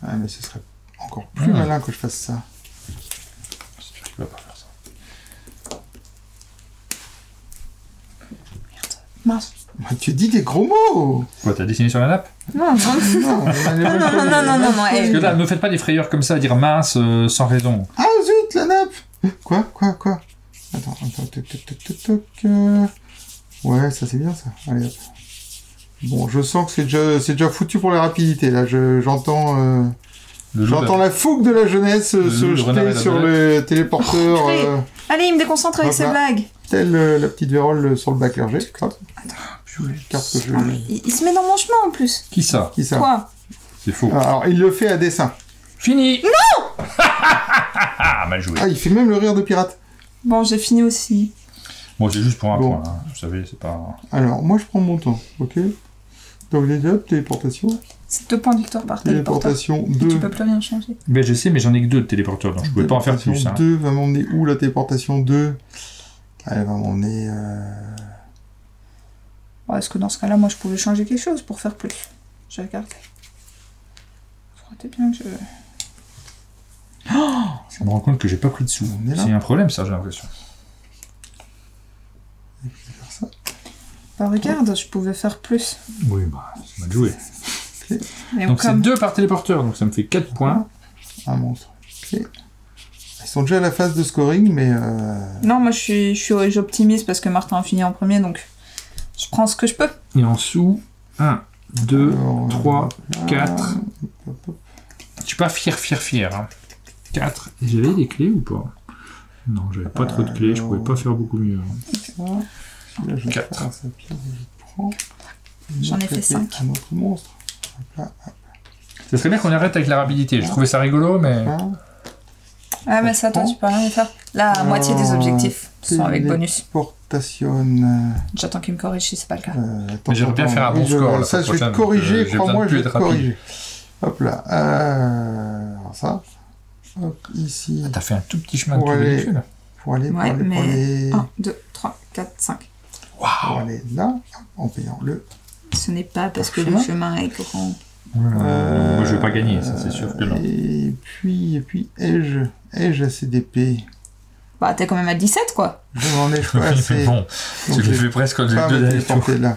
Ah, mais ce serait encore plus malin que je fasse ça.
J'espère qu'il va pas faire ça.
Mince.
Tu dis des gros mots.
Quoi, t'as dessiné sur la nappe?
Non, non.
Non,
Non.
Parce que là, ne me faites pas des frayeurs comme ça, à dire mince sans raison.
Ah zut, la nappe. Quoi? Attends, toc. Ouais, ça c'est bien ça. Allez hop. Bon, je sens que c'est déjà foutu pour la rapidité. Là, j'entends la fougue de la jeunesse se jeter sur le téléporteur.
Allez, il me déconcentre avec
hop
ses
là.
blagues.
Telle la petite vérole sur le bac RG. Hop. Carte que je...
Ah, mais il se met dans mon chemin en plus.
Qui ça?
Qui ça?
Quoi?
C'est faux.
Alors, il le fait à dessin.
Fini. Non. Mal joué.
Ah, il fait même le rire de pirate.
Bon, j'ai fini aussi.
Bon, c'est juste pour un
Bon.
point. Hein. Vous savez, c'est pas...
Alors, moi, je prends mon temps, ok? Donc, déjà, téléportation.
C'est 2 points de victoire par téléporteur.
Téléportation
Et
2.
tu peux plus rien changer.
Mais je sais, mais j'en ai que 2 de téléporteurs, donc je pouvais pas en faire plus. Hein.
2 va m'emmener où, la téléportation 2? Elle va m'emmener...
Ouais, est-ce que dans ce cas-là, moi, je pouvais changer quelque chose pour faire plus? J'ai regardé. Ça aurait été bien que je...
Je me rends compte que j'ai pas pris de sous.
On est là.
C'est un problème, ça, j'ai l'impression.
faire ça.
Bah, regarde, je pouvais faire plus.
Oui, bah, c'est mal joué.
Mais
Donc c'est
comme...
2 par téléporteur, donc ça me fait 4 points.
Un monstre. Ok. Ils sont déjà à la phase de scoring, mais...
Non, moi, j'optimise parce que Martin a fini en premier, donc je prends ce que je peux.
Et en sous, 1, 2,
Alors,
3, 4.
hop, hop.
Je suis pas fier. Hein. 4. Et j'avais des clés ou pas? Non, j'avais pas trop de clés, je pouvais pas faire beaucoup mieux.
Ça. Là, je vais
4.
faire ça, puis je prends.
J'en ai fait
épée,
5.
Un autre monstre. Hop là, hop.
Ça serait bien qu'on arrête avec la rapidité. Je trouvais ça rigolo, mais...
Là.
Ah, mais ça, toi, tu peux rien y faire. La moitié des objectifs sont avec bonus.
Téléportation.
J'attends qu'il me corrige si c'est pas le cas.
Attends,
j'aimerais bien
attends,
faire un bon
oui,
score, la
Ça, je
fois
vais te
prochaine,
corriger,
j'ai
crois-moi,
besoin de
je vais
plus
te
être rapide.
corriger. Hop là. Alors ça. Hop, ici.
T'as fait un tout petit chemin de
Pour
tout
aller-
ridicule.
Pour aller,
Ouais,
pour
mais...
aller,
1, 2, 3, 4, 5.
pour aller là, en payant le...
Ce n'est pas parce que
Chemin.
le chemin est grand.
Moi, je vais pas gagner, ça, c'est sûr que non.
Et puis, ai-je assez d'épée?
Bah, t'es quand même à 17, quoi.
Je n'en ai pas assez.
Bon,
Donc,
tu
je
l'as
vais
fait presque les
pas
deux
me
derniers tours.
téléporter là.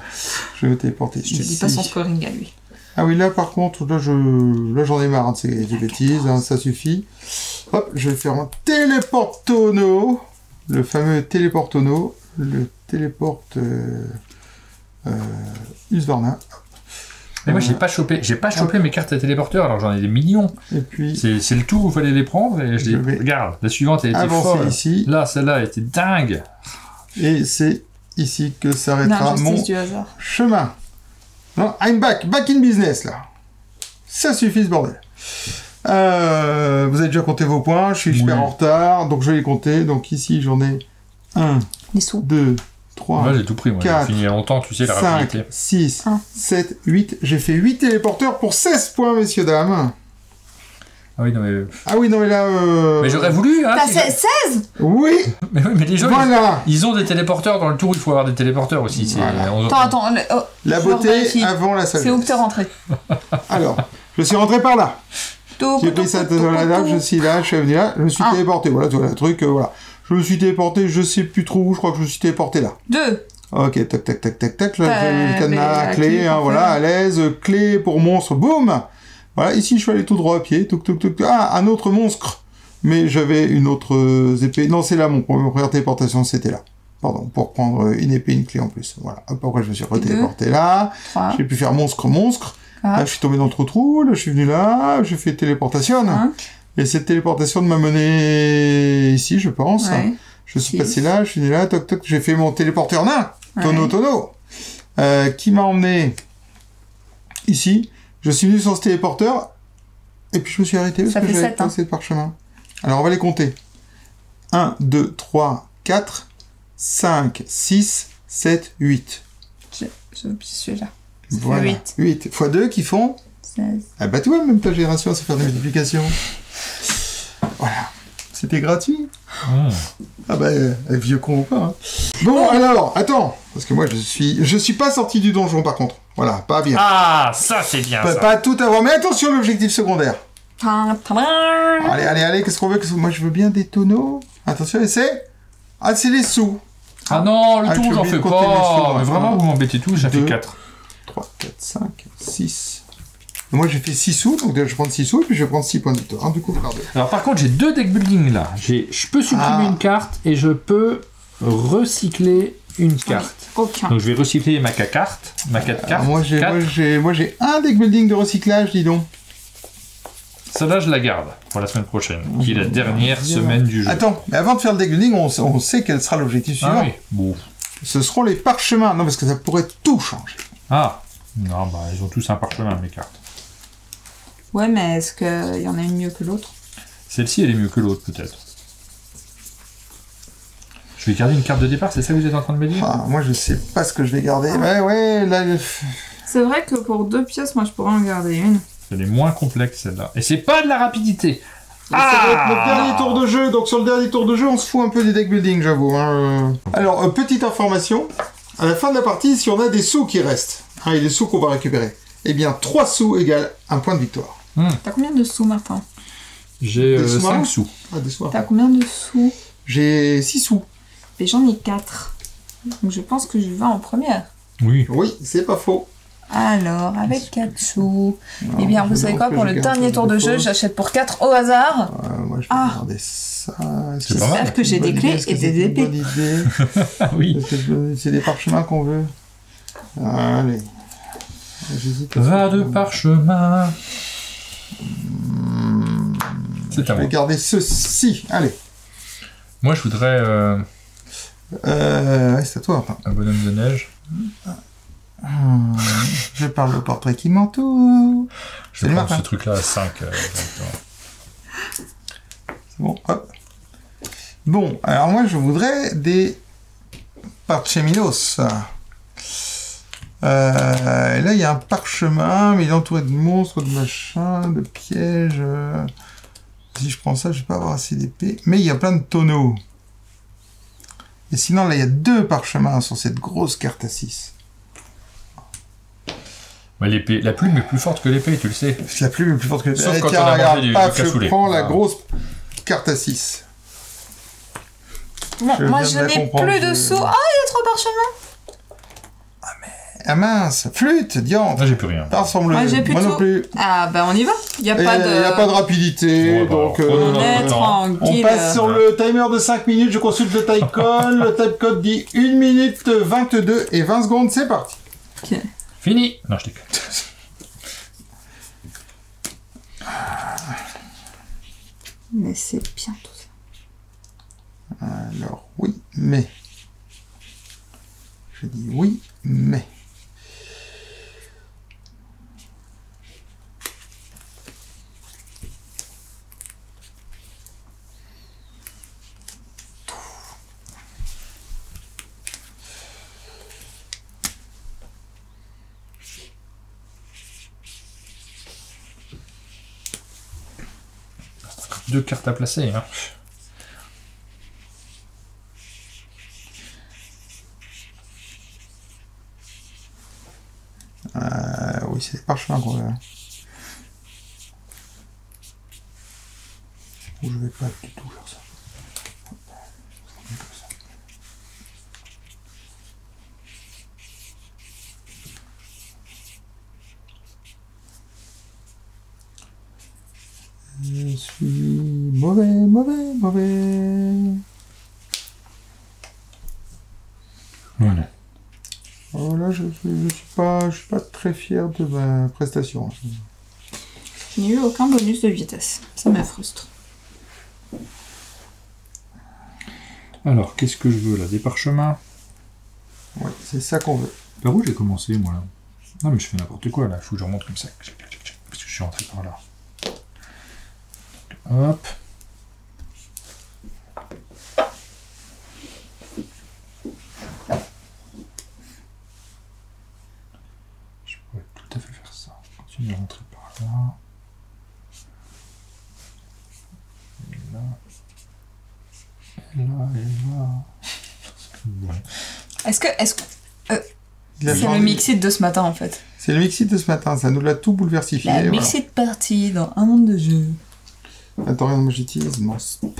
Je vais me téléporter
Je te dis
ici.
pas son scoring à lui.
Ah oui, là par contre, là j'en ai marre hein, de ces bêtises, hein, ça suffit. Hop, je vais faire un téléportono, le fameux téléportono, le téléporte Husqvarna.
Mais moi, j'ai pas chopé mes cartes à téléporteur, alors j'en ai des millions.
Et puis,
C'est le tour où il fallait les prendre, et je dis,
Je vais
regarde, la suivante, elle était
avancer
folle.
ici,
Là, celle-là, elle était dingue.
et c'est ici que s'arrêtera
L'injustice
mon
du hasard.
chemin. Non, I'm back in business là. Ça suffit ce bordel. Vous avez déjà compté vos points, je suis super
Oui.
en retard, donc je vais les compter. Donc ici j'en ai 1,
Les sous.
2, 3,
Moi, j'ai tout pris, moi. J'ai
4,
fini il y a longtemps, tu sais, la
5,
rapidité.
6,
Un.
7, 8. J'ai fait 8 téléporteurs pour 16 points, messieurs, dames.
Ah oui, non, mais...
Ah oui, non mais là...
Mais j'aurais voulu, hein.
T'as
si
16
Oui,
Mais oui, mais les gens,
voilà.
ils ont des téléporteurs dans le tour, il faut avoir des téléporteurs aussi. C'est...
Voilà.
Attends,
La
je
beauté
vérifie.
avant la sagesse.
C'est où que t'es rentré?
Alors, je suis rentré par là. J'ai pris ça dans la lave, je suis là, je suis venu là, je me suis téléporté. Voilà, tu vois, le truc, voilà. Je me suis téléporté, je sais plus trop où, je crois que je me suis téléporté là.
2.
Ok, tac, tac, tac, tac, tac, là, j'ai le cadenas, clé, hein, voilà, à l'aise, clé pour monstre, boum. Voilà, ici, je suis allé tout droit à pied, toc, toc, toc, ah, un autre monstre. Mais j'avais une autre épée. Non, c'est là, mon première téléportation, c'était là. Pardon, pour prendre une épée, une clé en plus. Voilà. Après, je me suis retéléporté là. J'ai pu faire monstre. Là, je suis tombé dans le trou. Là, je suis venu là. J'ai fait téléportation. Et cette téléportation m'a mené ici, je pense. Ouais. Je suis passé là, je suis venu là. Toc, toc. J'ai fait mon téléporteur nain. Tono. Qui m'a emmené ici. Je suis venu sur ce téléporteur. Et puis, je me suis arrêté parce que j'avais pas assez de parchemin. Alors, on va les compter. 1, 2, 3, 4, 5, 6, 7, 8.
J'ai oublié celui-là.
Voilà. 8 x 2 qui font
16.
Ah bah tu vois, même ta génération, c'est faire des multiplications. Voilà. C'était gratuit. Ah bah, vieux con ou pas. Hein. Bon, alors, attends. Parce que moi, je suis pas sorti du donjon, par contre. Voilà, pas bien.
Ah, ça, c'est bien, ça.
Pas tout avoir. Mais attention, l'objectif secondaire. Allez, qu'est-ce qu'on veut? Moi, je veux bien des tonneaux. Attention, et c'est... Ah, c'est les sous.
Ah non, le tour, j'en fais pas. Mais vraiment, vous m'embêtez tous, j'en fais 4.
3, 4, 5, 6. Moi, j'ai fait 6 sous, donc déjà, je vais prendre 6 sous, et puis je vais prendre 6 points de victoire. Du coup, regardez.
Alors, par contre, j'ai 2 deck building, là. Je peux supprimer une carte, et je peux recycler une carte.
Aucun.
Donc, je vais recycler ma 4 cartes.
Moi, j'ai un deck building de recyclage, dis donc.
Celle-là, je la garde pour la semaine prochaine, qui est la dernière semaine du jeu.
Attends, mais avant de faire le deck building, on sait quel sera l'objectif suivant.
Ah oui, bon.
Ce seront les parchemins. Non, parce que ça pourrait tout changer.
Ah, non, bah, ils ont tous un parchemin, mes cartes.
Ouais, mais est-ce qu'il y en a une mieux que l'autre?
Celle-ci, elle est mieux que l'autre, peut-être. Je vais garder une carte de départ, c'est ça que vous êtes en train de me dire?
Moi, je sais pas ce que je vais garder. Ouais, là...
C'est vrai que pour 2 pièces, moi, je pourrais en garder une.
Elle est moins complexe, celle-là. Et c'est pas de la rapidité.
Ça va être notre dernier tour de jeu, donc sur le dernier tour de jeu, on se fout un peu du deck building, j'avoue. Hein. Alors, petite information, à la fin de la partie, si on a des sous qui restent, et des sous qu'on va récupérer, eh bien 3 sous égale un point de victoire.
T'as combien de sous, Martin?
J'ai 5 sous.
Des sous.
T'as combien de sous?
J'ai 6 sous.
Et j'en ai 4. Donc je pense que je vais en première.
Oui.
Oui, c'est pas faux.
Alors, avec 4 sous... Eh bien, vous savez quoi, pour le dernier tour de jeu, j'achète pour 4 au hasard.
Moi, je vais regarder ça.
J'espère que j'ai des clés et des épées.
Bonne idée.
Oui.
C'est des parchemins qu'on veut. Allez.
Va de parchemin. C'est à moi.
Je vais garder ceci. Allez.
Moi, je voudrais...
c'est à toi. Enfin.
Un bonhomme de neige.
Je parle au portrait qui m'entoure.
Je vais prendre ce truc-là à 5.
C'est bon, hop. Bon, alors moi je voudrais des parcheminos. Là il y a un parchemin, mais il est entouré de monstres, de machins, de pièges. Si je prends ça, je vais pas avoir assez d'épées. Mais il y a plein de tonneaux. Et sinon là il y a 2 parchemins sur cette grosse carte à 6.
Bah, l'épée, la plume est plus forte que l'épée, tu le sais.
La plume est plus forte que l'épée.
Sauf quand on a mangé du cassoulet.
Je prends la grosse carte à 6.
Bon, moi je n'ai plus de sous. Ah, il y a 3 parchemins.
Ah mince, flûte, diantre.
Moi j'ai plus rien.
Moi
j'ai plus
moi
de
non
sous.
plus.
Ah bah on y va. Il n'y a pas de...
Il n'y a pas de rapidité,
Bon,
donc...
On est tranquille.
On passe sur le timer de 5 minutes, je consulte le time code. Le time code dit 1 minute 22 et 20 secondes, c'est parti.
Ok.
Fini. Non, je déconne.
Mais c'est bien tout ça.
Alors, oui, mais... Je dis oui, mais...
Deux cartes à placer, hein.
Oui, c'est des parchemins qu'on veut. Ou je vais pas du tout faire ça. Je suis mauvais.
Voilà.
Oh là, je suis pas très fier de ma prestation.
Je n'ai eu aucun bonus de vitesse. Ça me frustre.
Alors, qu'est-ce que je veux là? Des parchemins?
Ouais, c'est ça qu'on veut.
Par où j'ai commencé, moi là? Non, mais je fais n'importe quoi là. Il faut que je remonte comme ça. Parce que je suis rentré par là. Hop. Je pourrais tout à fait faire ça. Continuer à rentrer par là. Et là. Et là, et là. Bon.
Est-ce que
Il a
c'est
changé.
le Mixit de ce matin en fait?
C'est le Mixit de ce matin, ça nous l'a tout bouleversifié.
La
voilà.
Mixit partie dans un monde de jeu.
Attends, rien, moi j'utilise mon spell.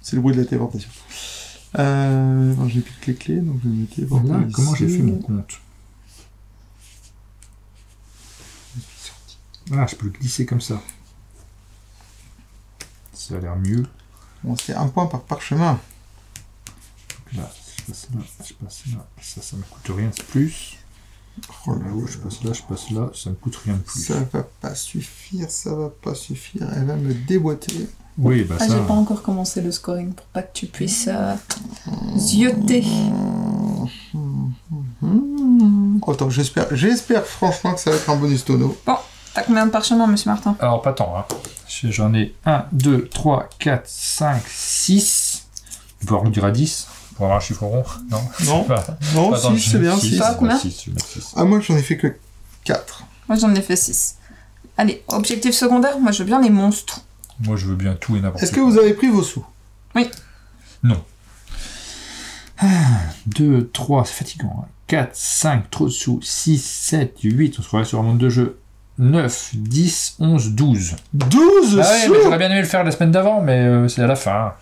C'est le bruit de la téléportation. Bon, j'ai plus que les clés, donc je vais me téléporter
Voilà,
ici.
comment j'ai fait mon compte? Ah, je peux le glisser comme ça. Ça a l'air mieux.
Bon, c'est un point par parchemin.
Là, je passe là, je passe là. Ça me coûte rien de plus.
Oh là
Là-haut, je passe là, ça me coûte rien de plus.
ça va pas suffire. Elle va me déboîter.
Oui, bah
Ah,
ça.
j'ai pas encore commencé le scoring pour pas que tu puisses zioter.
Oh, attends, j'espère franchement que ça va être un bonus tonneau.
T'as combien de parchemins, monsieur Martin?
Alors, pas tant, hein. J'en ai 1, 2, 3, 4, 5, 6. On peut arrondir à 10 pour avoir un chiffre rond. Non.
Non,
Pas-
non,
pas tant,
6, c'est bien,
six,
6.
Pas combien?
six, je vais mettre six.
Ah, moi j'en ai fait que 4.
Moi j'en ai fait 6. Allez, objectif secondaire, moi je veux bien les monstres.
Moi, je veux bien tout et n'importe quoi.
Est-ce que vous avez pris vos sous?
Non. 2, 3, c'est fatigant. Hein. 4, 5, trop de sous. 6, 7, 8, on se croirait sur un monde de jeu. 9, 10, 11, 12.
12
Ah ouais,
sous
mais j'aurais bien aimé le faire la semaine d'avant, mais c'est à la fin.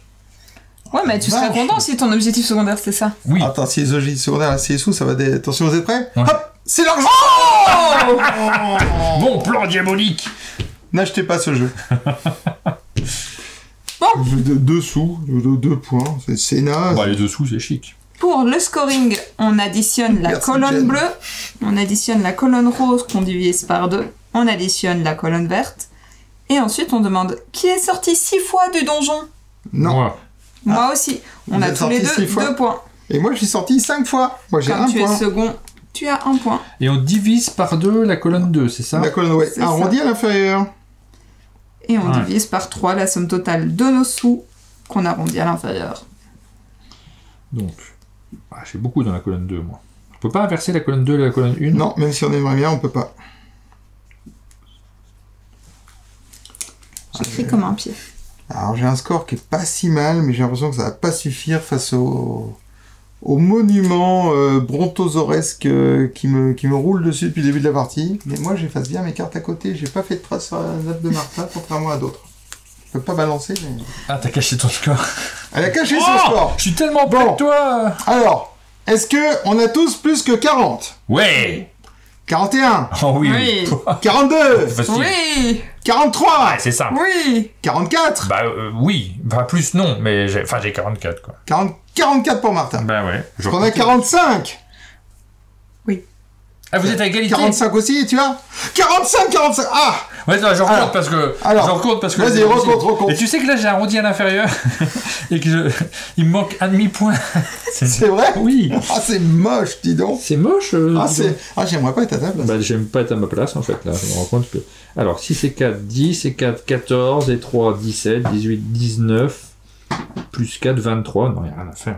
Ouais, mais tu serais
Vache.
content si ton objectif secondaire c'était ça.
Oui.
Attends, si les objectifs secondaires, c'est les sous, ça va des... Attention, vous êtes prêts?
Ouais.
Hop! C'est l'argent!
Bon plan diabolique.
N'achetez pas ce jeu.
Bon.
Jeu de 2 sous, jeu de 2 points, c'est naze.
Bah, les dessous, c'est chic.
Pour le scoring, on additionne la
Merci,
colonne
Jen.
bleue, on additionne la colonne rose qu'on divise par 2, on additionne la colonne verte, et ensuite on demande qui est sorti 6 fois du donjon.
Non.
Moi.
Moi aussi. On
Vous
a
êtes
tous les
sortis
deux
6 fois
2 points.
Et moi, je suis sorti 5 fois. Moi, j'ai
Comme
1
tu es
point.
second, tu as 1 point.
Et on divise par 2 la colonne 2, c'est ça?
La colonne, ouais.
C'est
Arrondi à l'inférieur.
Et on
Ouais.
divise par 3 la somme totale de nos sous qu'on arrondit à l'inférieur.
Donc, j'ai beaucoup dans la colonne 2, moi. On peut pas inverser la colonne 2 et la colonne 1?
Non, même si on aimerait bien, on peut pas.
J'écris comme un pied.
Alors, j'ai un score qui est pas si mal, mais j'ai l'impression que ça va pas suffire face au monument brontosauresque qui me roule dessus depuis le début de la partie. Mais moi, j'efface bien mes cartes à côté. J'ai pas fait de trace sur la nappe de Martha, contrairement à d'autres. Je peux pas balancer, mais...
Ah, t'as caché ton score.
Elle a caché
Oh,
son score.
je suis tellement
Bon.
près de toi.
Alors, est-ce que on a tous plus que 40?
Ouais.
41,
Oh oui.
Oui.
42,
Facile.
Oui
43,
Ouais, c'est simple.
Oui
44,
Bah oui. Bah plus non, mais j'ai 44 quoi.
44 pour Martin.
Bah ouais.
On a 45.
Ah, vous êtes à égalité.
45 aussi, tu vois 45. Ah,
Ouais, non, j'en
Alors,
compte parce que.
alors,
j'en compte parce que.
vas-y, recompte.
Et tu sais que là j'ai arrondi à l'inférieur et que il me manque un demi-point.
C'est vrai?
Oui.
Ah, c'est moche, dis donc.
C'est moche.
J'aimerais pas être à ta place.
Bah, j'aime pas être à ma place en fait, là, je me rends compte que... Alors, 6 et 4, 10, et 4, 14, et 3, 17, 18, 19, plus 4, 23, non, il n'y a rien à faire.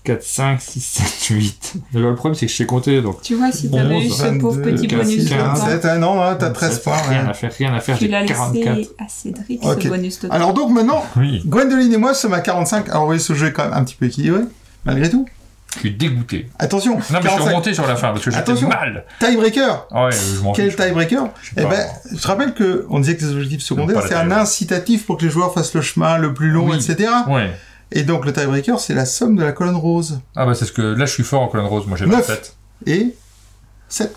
4, 5, 6, 7, 8. Le problème, c'est que je sais compter, donc...
Tu vois, si t'avais eu
11,
ce pauvre
22,
petit
15,
bonus de
15,
temps,
7, non, hein, t'as 13 points.
Rien
Ouais.
à faire,
tu l'as
j'ai 44.
laissé à Cédric,
Ok.
ce bonus de temps.
Alors donc maintenant,
Oui.
Gwendoline et moi sommes à 45. Alors vous voyez, ce jeu est quand même un petit peu équilibré, malgré tout.
Je suis dégoûté.
Attention.
Non, mais je suis
45.
remonté sur la fin parce que j'étais
Attention.
mal.
Tiebreaker.
Ah ouais, je m'en
Quel
fiche.
tiebreaker? Eh
pas-
ben, je te rappelle que on disait que les objectifs secondaires,
Pas la
c'est un
taille.
incitatif pour que les joueurs fassent le chemin le plus long,
Oui.
etc.
Ouais.
Et donc le tiebreaker, c'est la somme de la colonne rose.
Ah bah c'est ce que... Là, je suis fort en colonne rose. Moi, j'ai
9.
27.
Et 7.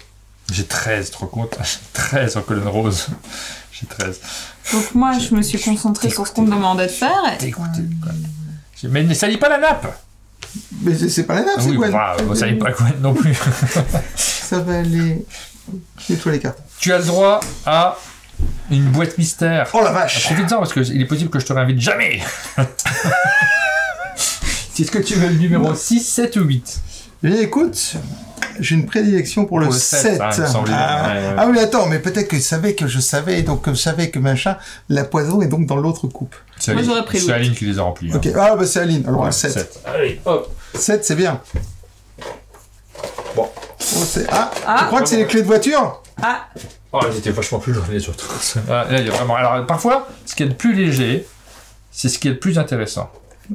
J'ai 13, trop compte. J'ai 13 en colonne rose. J'ai 13.
Donc moi, je me suis concentrée sur ce qu'on me demandait de faire.
Dégoûté, quoi. Mais ne salis pas la nappe.
Mais c'est pas la nappe,
Ah
c'est
oui,
Gwen.
bah, ne salis pas Gwen non plus.
Ça va aller... Nettoie les cartes.
Tu as le droit à une boîte mystère.
Oh la vache.
Profite-en parce qu'il est possible que je te réinvite jamais. Est-ce que tu veux le numéro 6, 7 ou 8?
Et écoute, j'ai une prédilection pour le 7.
Ah, il me semblait bien. Ouais, ouais.
Ah oui, attends, mais peut-être que je savais, donc je savais que machin, la poison est donc dans l'autre coupe.
C'est
Moi,
Aline.
j'aurais pris le
C'est
huit.
Aline qui les a remplis. hein.
Ok, ah bah c'est Aline, alors
Ouais,
le 7.
7. Allez, hop.
7, c'est bien.
Bon.
Oh, tu
Ah.
crois que c'est les clés de voiture?
Ah,
Oh, elles étaient vachement plus lourdes les autres. Ah, là, il y a vraiment... Alors, parfois, ce qui est le plus léger, c'est ce qui est le plus intéressant.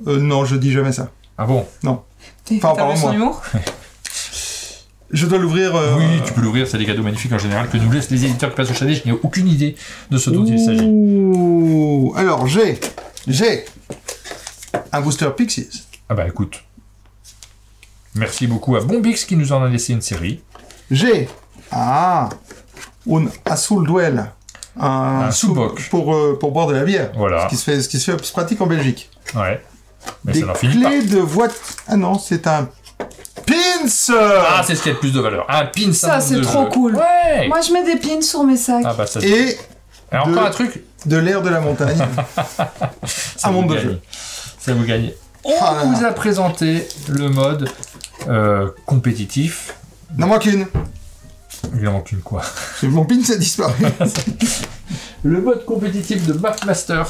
Non, je dis jamais ça.
Ah bon?
t'as
Enfin,
t'as vu son
pardon,
humour?
Je dois l'ouvrir...
Oui, tu peux l'ouvrir, c'est des cadeaux magnifiques en général que nous laissent les éditeurs qui passent au chalet. Je n'ai aucune idée de ce dont il s'agit.
Ouh. Alors, j'ai un booster Pixies.
Ah bah écoute. Merci beaucoup à Bombix qui nous en a laissé une série.
J'ai un Azul Duel.
Un sous-boc.
Pour boire de la bière.
Voilà.
Ce qui se pratique en Belgique.
Ouais. Mais
Des
ça n'en finit pas.
clés de voiture... Ah non, c'est un pins.
Ah, c'est ce qui a le plus de valeur. Un pin,
Ça, c'est
de
trop
jeu.
cool.
Ouais.
Moi, je mets des pins sur mes sacs.
Ah bah ça.
Et
Et encore un truc.
de l'air de la montagne.
Ça
Un
vous
monde de
gagne.
jeu.
Ça vous gagne. On
Ah là là.
vous a présenté le mode compétitif.
Non, moins qu'une.
Il en manque une quoi.
Mon pin a disparu.
Le mode compétitif de MapMasters.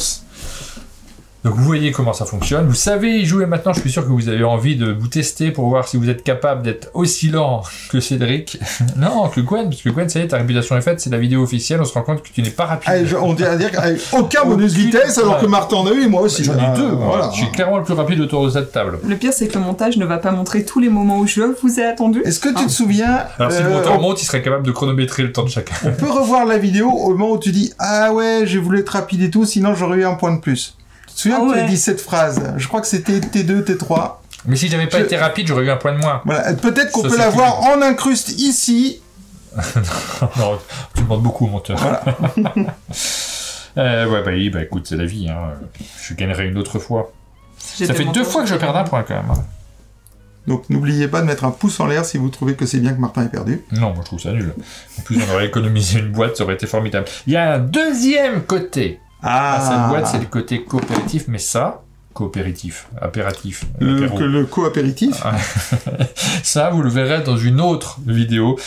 Donc vous voyez comment ça fonctionne, vous savez y jouer maintenant, je suis sûr que vous avez envie de vous tester pour voir si vous êtes capable d'être aussi lent que Cédric. Non, que Gwen, parce que Gwen, ça y est, ta réputation est faite, c'est la vidéo officielle, on se rend compte que tu n'es pas rapide.
Allez, on dirait dire qu'avec aucun bonus vitesse, alors que Martin en a eu et moi aussi.
J'en ai deux, moi.
Voilà.
Je suis clairement le plus rapide autour de cette table.
Le pire, c'est que le montage ne va pas montrer tous les moments où je vous ai attendu.
Est-ce que tu te souviens
Alors si le
on
monteur monte, il serait capable de chronométrer le temps de chacun.
peut revoir la vidéo au moment où tu dis ah ouais, j'ai voulu être rapide et tout, sinon j'aurais eu un point de plus. Tu te souviens
Ah
que tu as
ouais.
dit cette phrase? Je crois que c'était T2, T3.
Mais si j'avais pas
Je-
été rapide, j'aurais eu un point de moins.
Voilà, peut-être qu'on
Ça,
peut
c'est
la
plus
voir en incruste ici.
Non, tu demandes beaucoup au monteur.
Voilà.
Ouais, bah, oui, bah écoute, c'est la vie. Hein. Je gagnerai une autre fois.
J'ai
Ça fait
tellement
2
peur.
fois que je perds un point quand même. hein.
Donc n'oubliez pas de mettre un pouce en l'air si vous trouvez que c'est bien que Martin ait perdu.
Non, moi je trouve ça nul. En plus, on aurait économisé une boîte, ça aurait été formidable. Il y a un deuxième côté à cette boîte, c'est le côté coopératif, mais ça, coopératif, apéritif, apéro.
le co-apéritif.
Ah. Ça, vous le verrez dans une autre vidéo.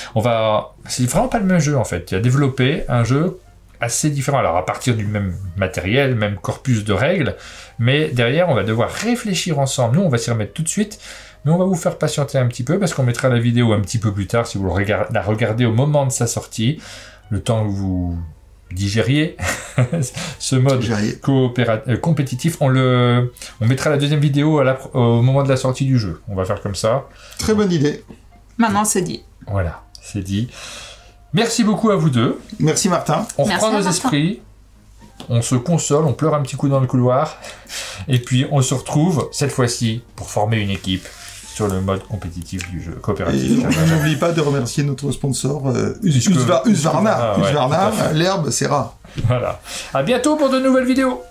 C'est vraiment pas le même jeu en fait. Il a développé un jeu assez différent. Alors à partir du même matériel, même corpus de règles, mais derrière, on va devoir réfléchir ensemble. Nous, on va s'y remettre tout de suite. Mais on va vous faire patienter un petit peu parce qu'on mettra la vidéo un petit peu plus tard si vous la regardez au moment de sa sortie. Le temps que vous digériez ce mode
Digériez.
compétitif. On mettra la deuxième vidéo au moment de la sortie du jeu. On va faire comme ça.
Très bonne idée.
Maintenant, c'est dit.
Voilà, c'est dit. Merci beaucoup à vous deux.
Merci Martin.
On
Merci
reprend
à
nos
Martin.
esprits. On se console, on pleure un petit coup dans le couloir. Et puis on se retrouve cette fois-ci pour former une équipe sur le mode compétitif du jeu
Et
coopératif.
on n'oublie pas de remercier notre sponsor
Puisque-
Husqvarna.
Ah, ouais,
Husqvarna,
tout à fait.
l'herbe c'est rare.
Voilà. À bientôt pour de nouvelles vidéos.